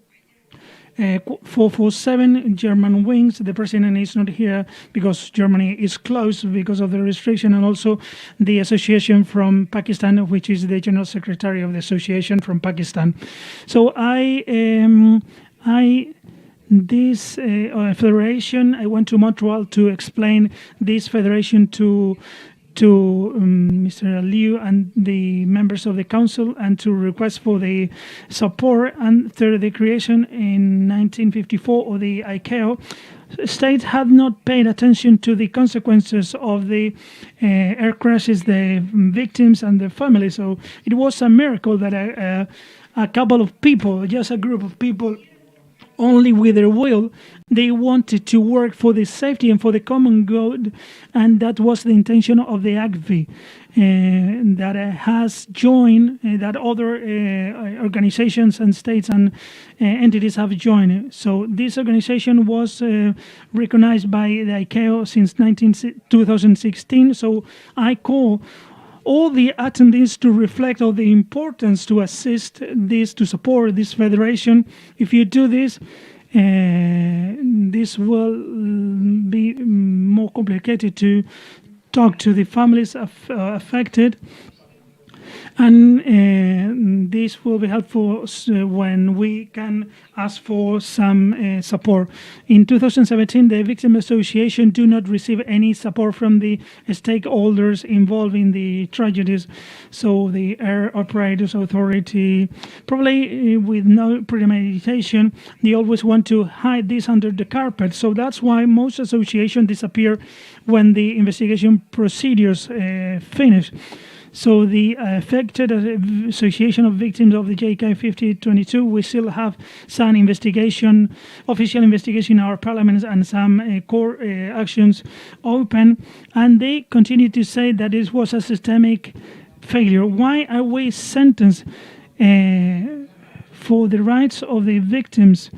447 German wings. The president is not here because Germany is closed because of the restriction, and also the association from Pakistan, which is the general secretary of the association from Pakistan. So I This federation, I went to Montreal to explain this federation to Mr. Liu and the members of the council, and to request for the support. And through the creation in 1954 of the ICAO, states had not paid attention to the consequences of the air crashes, the victims and the families. So it was a miracle that a couple of people, just a group of people, only with their will, they wanted to work for the safety and for the common good, and that was the intention of the ACVI that has joined, that other organizations and states and entities have joined. So this organization was recognized by the ICAO since 2016. So I call all the attendees to reflect on the importance to assist this, to support this federation. If you do this, this will be more complicated to talk to the families affected. And this will be helpful when we can ask for some support. In 2017, the Victim Association do not receive any support from the stakeholders involved in the tragedies. So the Air Operators Authority, probably with no premeditation, they always want to hide this under the carpet. So that's why most associations disappear when the investigation procedures finish. So the affected Association of Victims of the JK 5022, we still have some investigation, official investigation in our parliaments, and some court actions open, and they continue to say that it was a systemic failure. Why are we sentenced for the rights of the victims?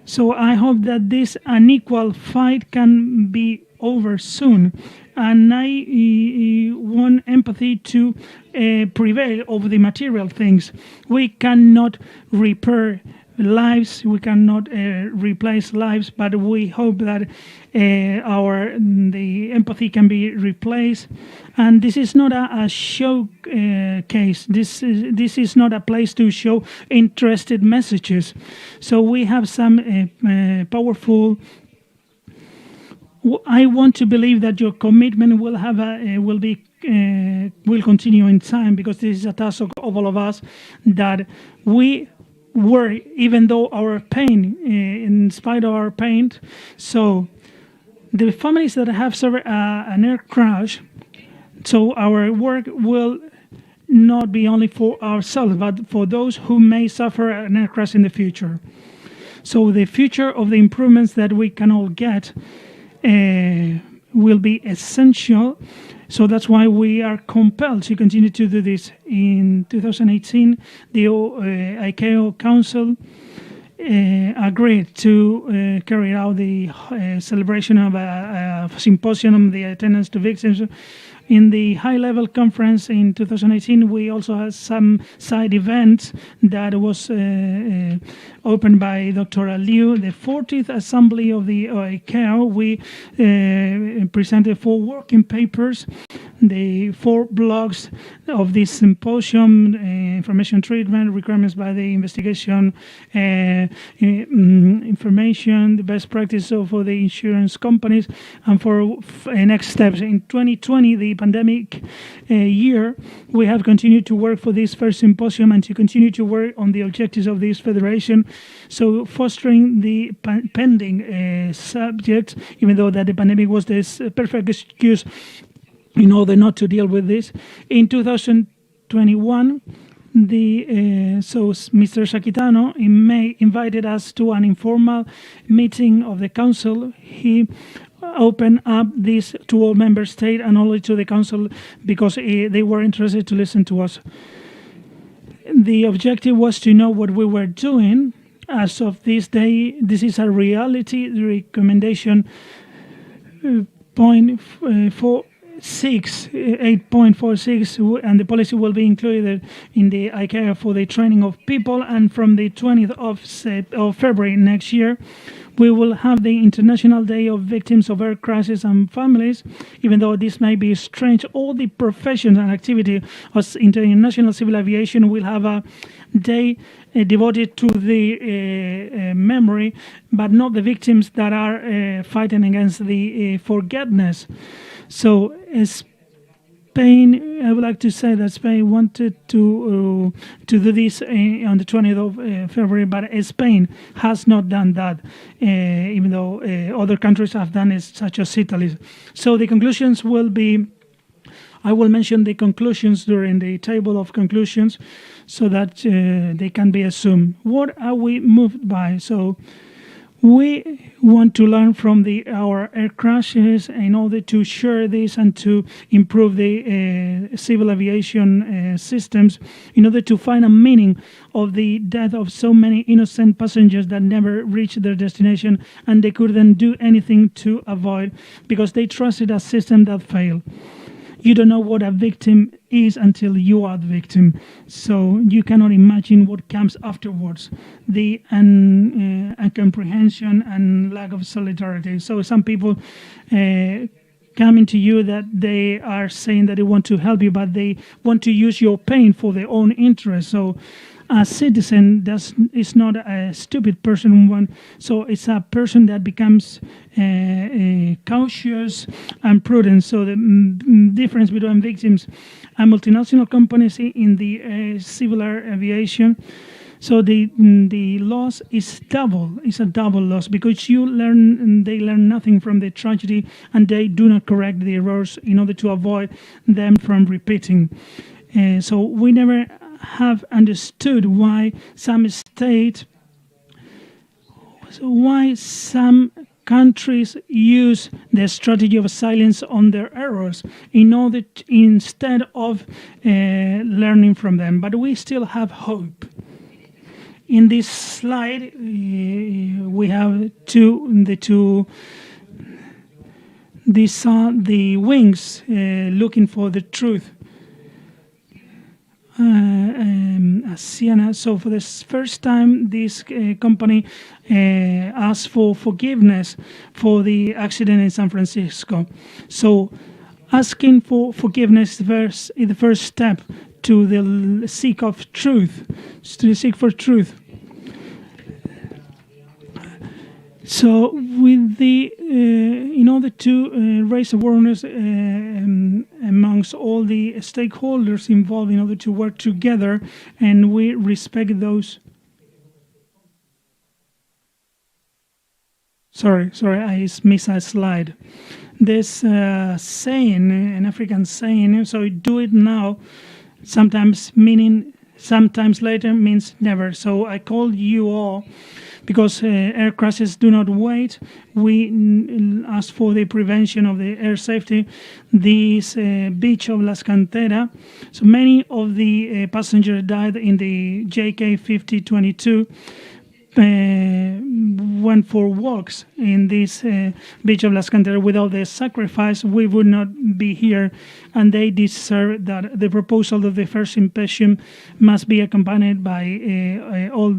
So I hope that this unequal fight can be over soon. And I want empathy to prevail over the material things. We cannot repair lives, we cannot replace lives, but we hope that the empathy can be replaced. And this is not a show case. This is not a place to show interested messages. So we have some powerful. I want to believe that your commitment will continue in time, because this is a task of all of us, that we work even though our pain, in spite of our pain. So the families that have suffered an air crash, so our work will not be only for ourselves, but for those who may suffer an air crash in the future. So the future of the improvements that we can all get will be essential. So that's why we are compelled to continue to do this. In 2018, the ICAO Council agreed to carry out the celebration of a symposium on the attendance to victims. In the high-level conference in 2018, we also had some side events that was opened by Dr. Liu. The 40th Assembly of the ICAO, we presented 4 working papers, the 4 blocks of this symposium, information treatment, requirements by the investigation, information, the best practice for the insurance companies, and for next steps. In 2020, the pandemic year, we have continued to work for this first symposium and to continue to work on the objectives of this federation. So fostering the pending subject, even though that the pandemic was this perfect excuse in order not to deal with this. In 2021, so Mr. Sakitano in May invited us to an informal meeting of the council. He opened up this to all member states and only to the council, because they were interested to listen to us. The objective was to know what we were doing. As of this day, this is a reality. The recommendation 8.46, and the policy will be included in the ICAO for the training of people. And from the 20th of February next year, We will have the International Day of Victims of Air Crashes and Families. Even though this may be strange, all the professions and activity of international civil aviation will have a day devoted to the memory, but not the victims that are fighting against the forgetfulness. So Spain, I would like to say that Spain wanted to do this on the 20th of February, but Spain has not done that, even though other countries have done it, such as Italy. So the conclusions will be, I will mention the conclusions during the table of conclusions so that they can be assumed. What are we moved by? So we want to learn from our air crashes in order to share this and to improve the civil aviation systems in order to find a meaning of the death of so many innocent passengers that never reached their destination and they couldn't do anything to avoid because they trusted a system that failed. You don't know what a victim is until you are the victim. So you cannot imagine what comes afterwards. The incomprehension and lack of solidarity. So some people coming to you that they are saying that they want to help you, but they want to use your pain for their own interest. So a citizen is not a stupid person, so it's a person that becomes cautious and prudent. So the difference between victims and multinational companies in the civil aviation. So the loss is double. It's a double loss because they learn nothing from the tragedy and they do not correct the errors in order to avoid them from repeating. So we never have understood why some countries use the strategy of silence on their errors instead of learning from them. But we still have hope. In this slide, we have these are the wings looking for the truth. Siena. So for the first time, this company asked for forgiveness for the accident in San Francisco. So asking for forgiveness is the first step to the seek of truth, to seek for truth. So, in order to raise awareness amongst all the stakeholders involved, in order to work together, and we respect those. Sorry, I missed a slide. There's saying, an African saying, so do it now, sometimes meaning sometimes later means never. So I called you all because air crashes do not wait. We ask for the prevention of the air safety. This beach of Las Canteras, so many of the passengers died in the JK 5022. Went for walks in this beach of Las Canteras. Without their sacrifice, we would not be here, and they deserve that. The proposal of the first impression must be accompanied by all.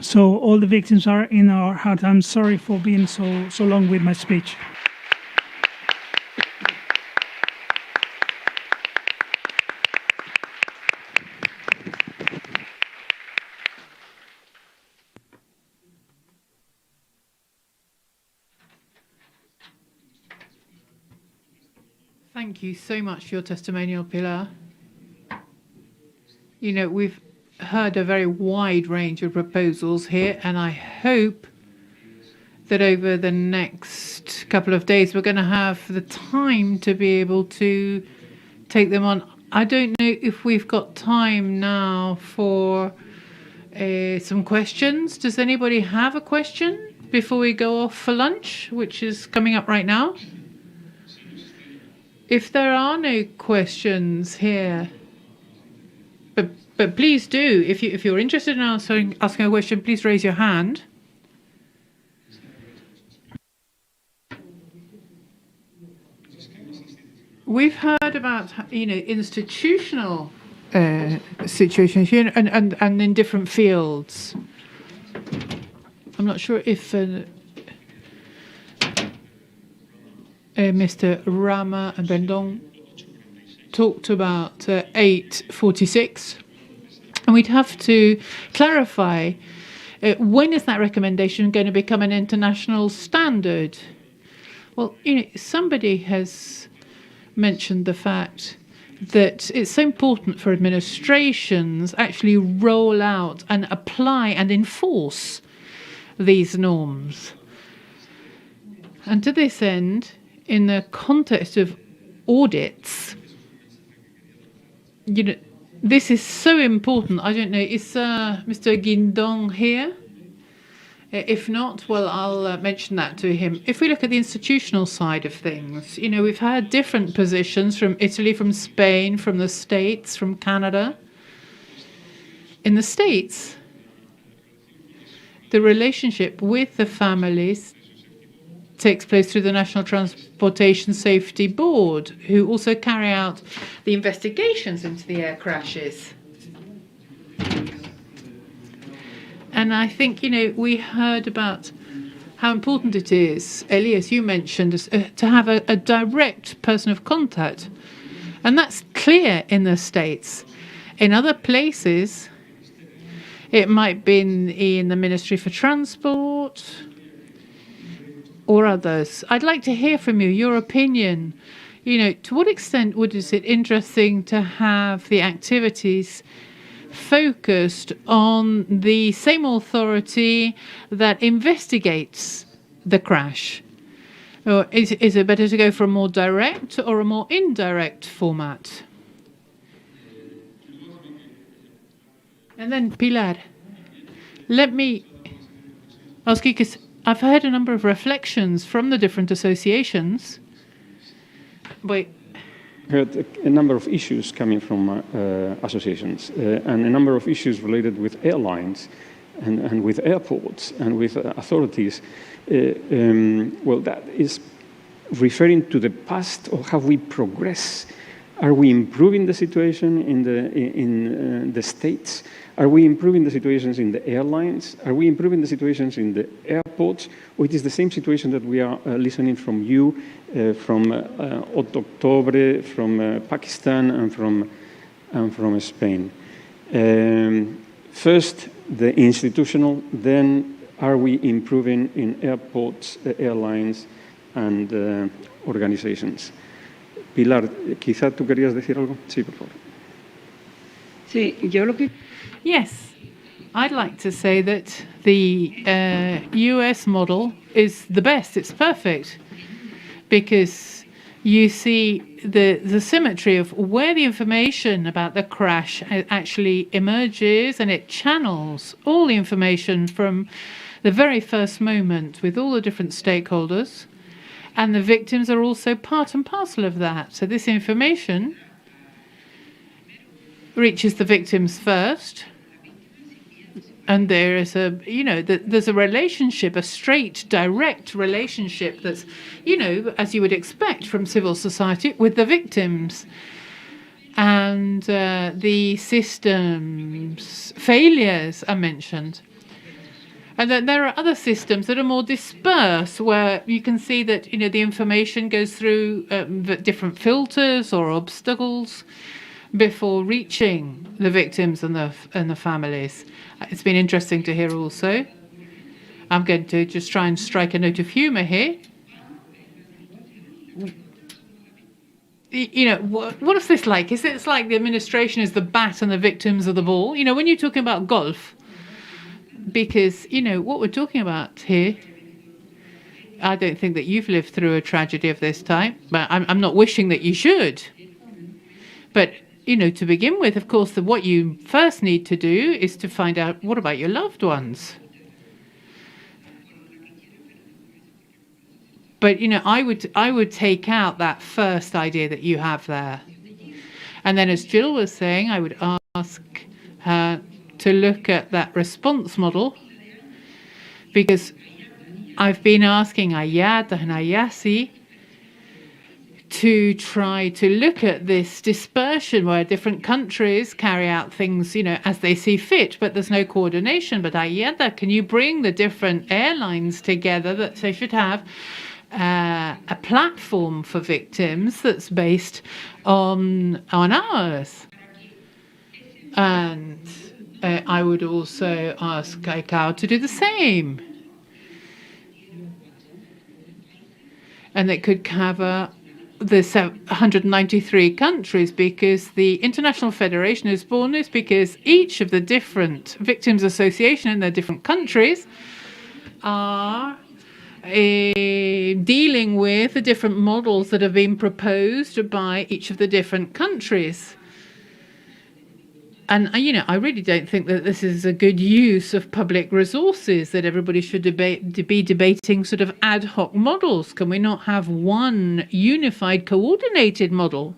So all the victims are in our heart. I'm sorry for being so long with my speech. Thank you so much for your testimonial, Pilar. You know, we've heard a very wide range of proposals here, and I hope that over the next couple of days we're going to have the time to be able to take them on. I don't know if we've got time now for some questions. Does anybody have a question before we go off for lunch, which is coming up right now? If there are no questions here, but please do, if you're interested in asking a question, please raise your hand. We've heard about, you know, institutional situations here and in different fields. I'm not sure if Mr. Rama and Bendong talked about 846, and we'd have to clarify when is that recommendation going to become an international standard? Well, somebody has mentioned the fact that it's so important for administrations actually roll out and apply and enforce these norms. And to this end, in the context of audits, this is so important. I don't know, is Mr. Guindon here? If not, well, I'll mention that to him. If we look at the institutional side of things, we've had different positions from Italy, from Spain, from the States, from Canada. In the States, the relationship with the families takes place through the National Transportation Safety Board, who also carry out the investigations into the air crashes. And I think, we heard about how important it is, Elias, you mentioned, to have a direct person of contact. And that's clear in the States. In other places, it might be in the Ministry for Transport or others. I'd like to hear from you, your opinion. To what extent is it interesting to have the activities focused on the same authority that investigates the crash? Or is it better to go for a more direct or a more indirect format? And then, Pilar, let me ask you, because I've heard a number of reflections from the different associations. Wait. Heard a number of issues coming from associations and a number of issues related with airlines and with airports and with authorities. Well, that is referring to the past, or have we progressed? Are we improving the situation in the States? Are we improving the situations in the airlines? Are we improving the situations in the airports? Or it is the same situation that we are listening from you, from 8 October, from Pakistan, and from Spain? First, the institutional, then are we improving in airports, airlines, and organizations? Pilar, quizá tú querías decir algo. Sí, por favor. Sí, yo lo que... Yes, I'd like to say that the US model is the best. It's perfect because you see the symmetry of where the information about the crash actually emerges, and it channels all the information from the very first moment with all the different stakeholders, and the victims are also part and parcel of that. So this information reaches the victims first, and there is there's a relationship, a straight, direct relationship that's, as you would expect from civil society, with the victims. And the systems failures are mentioned. And then there are other systems that are more dispersed, where you can see that, the information goes through different filters or obstacles before reaching the victims and the families. It's been interesting to hear also. I'm going to just try and strike a note of humour here. What is this like? Is it like the administration is the bat and the victims are the ball? When you're talking about golf, because, what we're talking about here, I don't think that you've lived through a tragedy of this type, but I'm not wishing that you should. But, to begin with, of course, what you first need to do is to find out, what about your loved ones? But, I would take out that first idea that you have there. And then, as Jill was saying, I would ask her to look at that response model, because I've been asking Ayad and Ayasi to try to look at this dispersion where different countries carry out things, as they see fit, but there's no coordination. But can you bring the different airlines together that they should have a platform for victims that's based on ours? And I would also ask ICAO to do the same. And it could cover the 193 countries, because the International Federation is born is because each of the different victims association in their different countries are dealing with the different models that have been proposed by each of the different countries. And, I really don't think that this is a good use of public resources, that everybody should be debating sort of ad hoc models. Can we not have one unified, coordinated model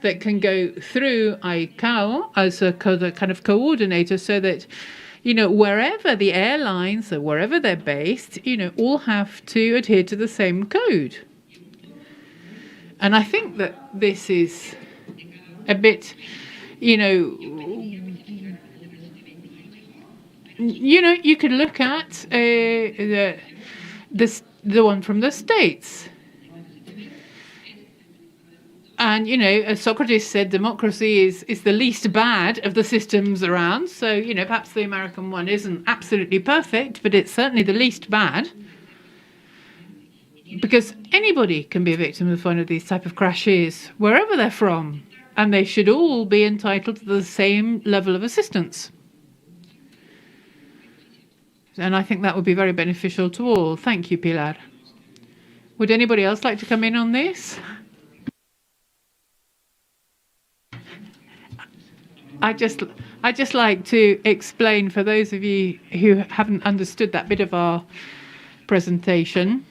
that can go through ICAO as a kind of coordinator, so that, wherever the airlines or wherever they're based, all have to adhere to the same code? And I think that this is a bit... you could look at the one from the States. And, as Socrates said, democracy is the least bad of the systems around. So, perhaps the American one isn't absolutely perfect, but it's certainly the least bad. Because anybody can be a victim of one of these type of crashes, wherever they're from. And they should all be entitled to the same level of assistance. And I think that would be very beneficial to all. Thank you, Pilar. Would anybody else like to come in on this? I just like to explain for those of you who haven't understood that bit of our presentation.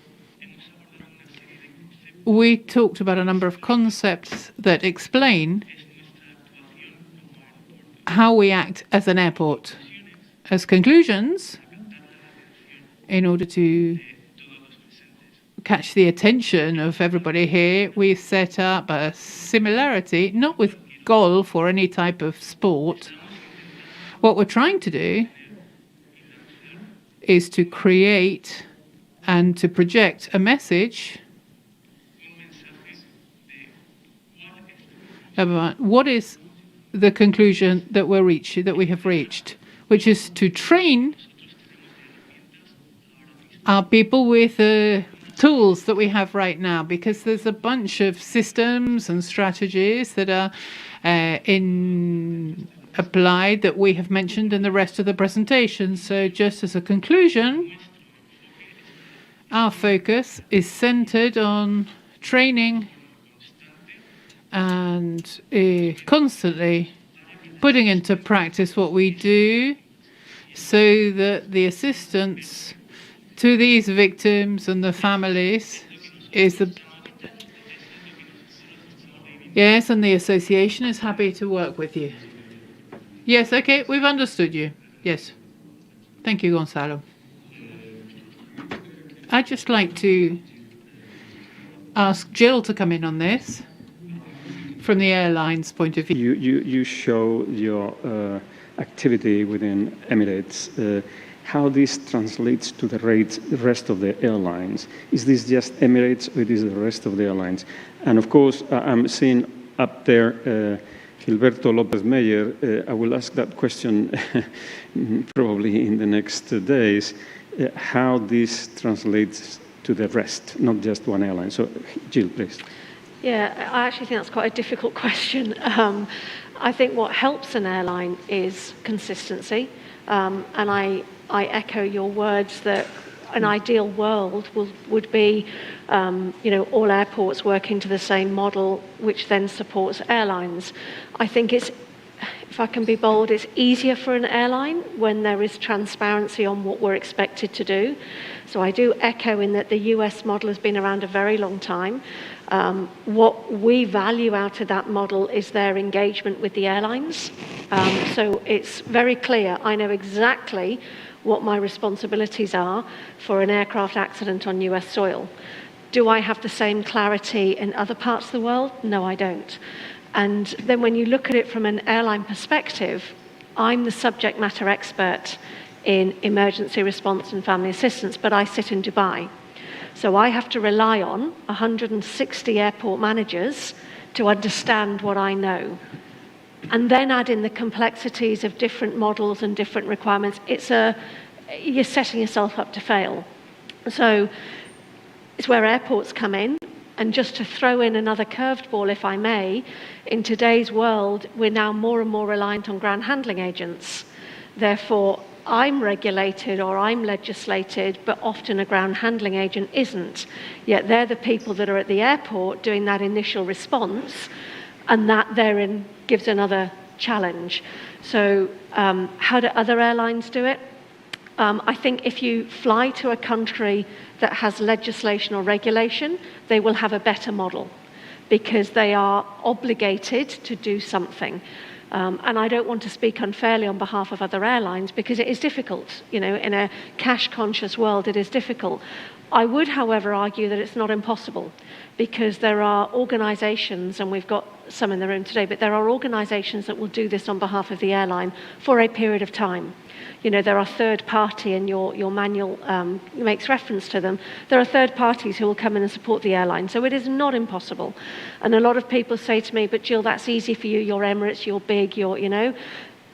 We talked about a number of concepts that explain how we act as an airport. As conclusions, in order to catch the attention of everybody here, we've set up a similarity, not with golf or any type of sport. What we're trying to do is to create and to project a message about what is the conclusion that we have reached, which is to train our people with the tools that we have right now, because there's a bunch of systems and strategies that are applied that we have mentioned in the rest of the presentation. So just as a conclusion, our focus is centered on training and constantly putting into practice what we do, so that the assistance to these victims and the families is the... Yes, and the association is happy to work with you. Yes, okay, we've understood you. Yes. Thank you, Gonzalo. I'd just like to ask Jill to come in on this from the airline's point of view. You show your activity within Emirates, how this translates to the rest of the airlines. Is this just Emirates, or it is the rest of the airlines? And of course, I'm seeing up there Gilberto López Meyer. I will ask that question probably in the next days, how this translates to the rest, not just one airline. So, Jill, please. Yeah, I actually think that's quite a difficult question. I think what helps an airline is consistency. And I echo your words that an ideal world would be, all airports working to the same model, which then supports airlines. I think it's, if I can be bold, it's easier for an airline when there is transparency on what we're expected to do. So I do echo in that the US model has been around a very long time. What we value out of that model is their engagement with the airlines. So it's very clear. I know exactly what my responsibilities are for an aircraft accident on US soil. Do I have the same clarity in other parts of the world? No, I don't. And then when you look at it from an airline perspective, I'm the subject matter expert in emergency response and family assistance, but I sit in Dubai. So I have to rely on 160 airport managers to understand what I know. And then add in the complexities of different models and different requirements. You're setting yourself up to fail. So it's where airports come in. And just to throw in another curved ball, if I may, in today's world, we're now more and more reliant on ground handling agents. Therefore, I'm regulated or I'm legislated, but often a ground handling agent isn't. Yet they're the people that are at the airport doing that initial response, and that therein gives another challenge. So how do other airlines do it? I think if you fly to a country that has legislation or regulation, they will have a better model because they are obligated to do something. And I don't want to speak unfairly on behalf of other airlines because it is difficult. You know, in a cash-conscious world, it is difficult. I would, however, argue that it's not impossible because there are organisations, and we've got some in the room today, but there are organisations that will do this on behalf of the airline for a period of time. You know, there are third party, and your manual makes reference to them. There are third parties who will come in and support the airline. So it is not impossible. And a lot of people say to me, but Jill, that's easy for you. You're Emirates, you're big, you know.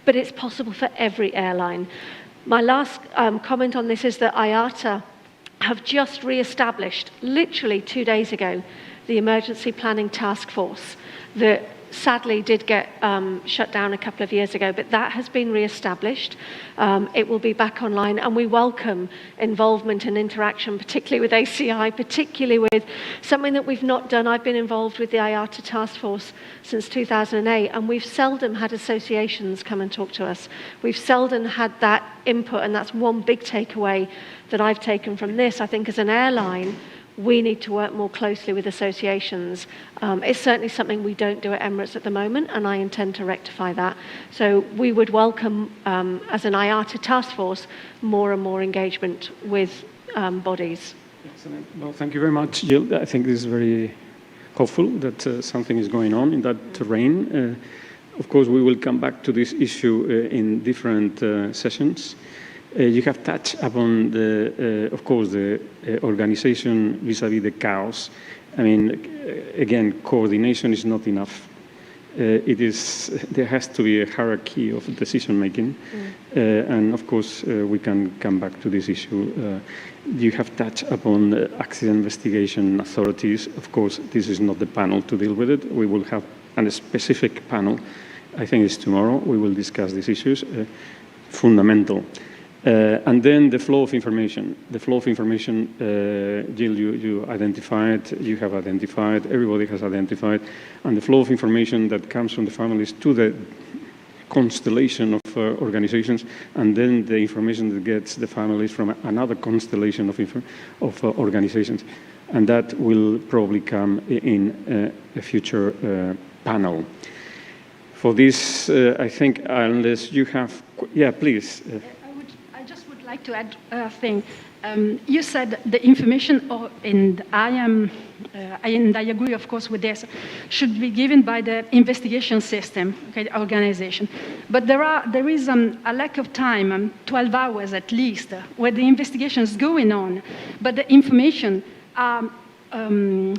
But it's possible for every airline. My last comment on this is that IATA have just re-established, literally 2 days ago, the Emergency Planning Task Force that sadly did get shut down a couple of years ago, but that has been re-established. It will be back online, and we welcome involvement and interaction, particularly with ACI, particularly with something that we've not done. I've been involved with the IATA task force since 2008, and we've seldom had associations come and talk to us. We've seldom had that input, and that's one big takeaway that I've taken from this. I think as an airline, we need to work more closely with associations. It's certainly something we don't do at Emirates at the moment, and I intend to rectify that. So we would welcome, as an IATA task force, more and more engagement with bodies. Excellent. Well, thank you very much, Jill. I think this is very hopeful that something is going on in that terrain. Of course, we will come back to this issue in different sessions. You have touched upon of course, the organization vis-à-vis the chaos. I mean, again, coordination is not enough. There has to be a hierarchy of decision making, and of course, we can come back to this issue. You have touched upon accident investigation authorities. Of course, this is not the panel to deal with it. We will have a specific panel. I think it's tomorrow. We will discuss these issues. Fundamental. And then the flow of information. The flow of information, Jill, you identified, you have identified, everybody has identified, and the flow of information that comes from the families to the constellation of organizations, and then the information that gets the families from another constellation of organizations. And that will probably come in a future panel. For this, I think, unless you have, yeah, please. I'd like to add a thing. You said the information, and I agree, of course, with this, should be given by the investigation system, okay, organization. But there is a lack of time, 12 hours at least, where the investigation is going on, but the information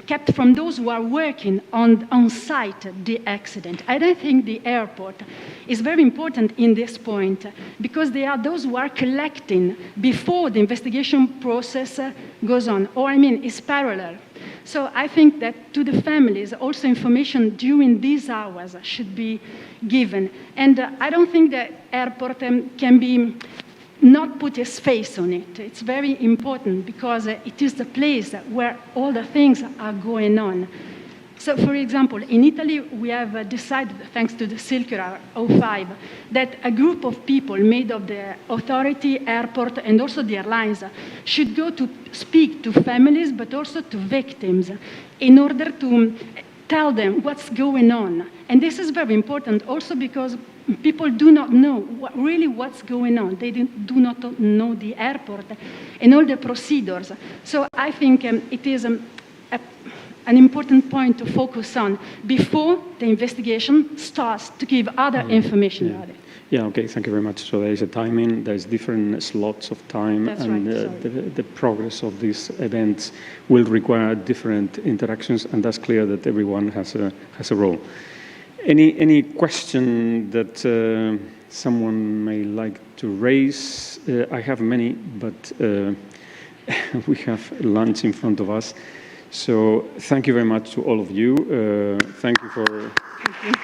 kept from those who are working on site the accident. I don't think the airport is very important in this point because they are those who are collecting before the investigation process goes on, or I mean, is parallel. So I think that to the families, also information during these hours should be given. And I don't think the airport can be not put his face on it. It's very important because it is the place where all the things are going on. So, for example, in Italy, we have decided, thanks to the Circular 05, that a group of people made of the authority, airport, and also the airlines should go to speak to families, but also to victims, in order to tell them what's going on. And this is very important also because people do not know really what's going on. They do not know the airport and all the procedures. So I think it is an important point to focus on before the investigation starts to give other information about it. Yeah, okay, thank you very much. So there is a timing, there's different slots of time, That's and right, the progress of these events will require different interactions, and that's clear that everyone has a role. Any question that someone may like to raise? I have many, but we have lunch in front of us. So thank you very much to all of you. Thank you for... Thank you.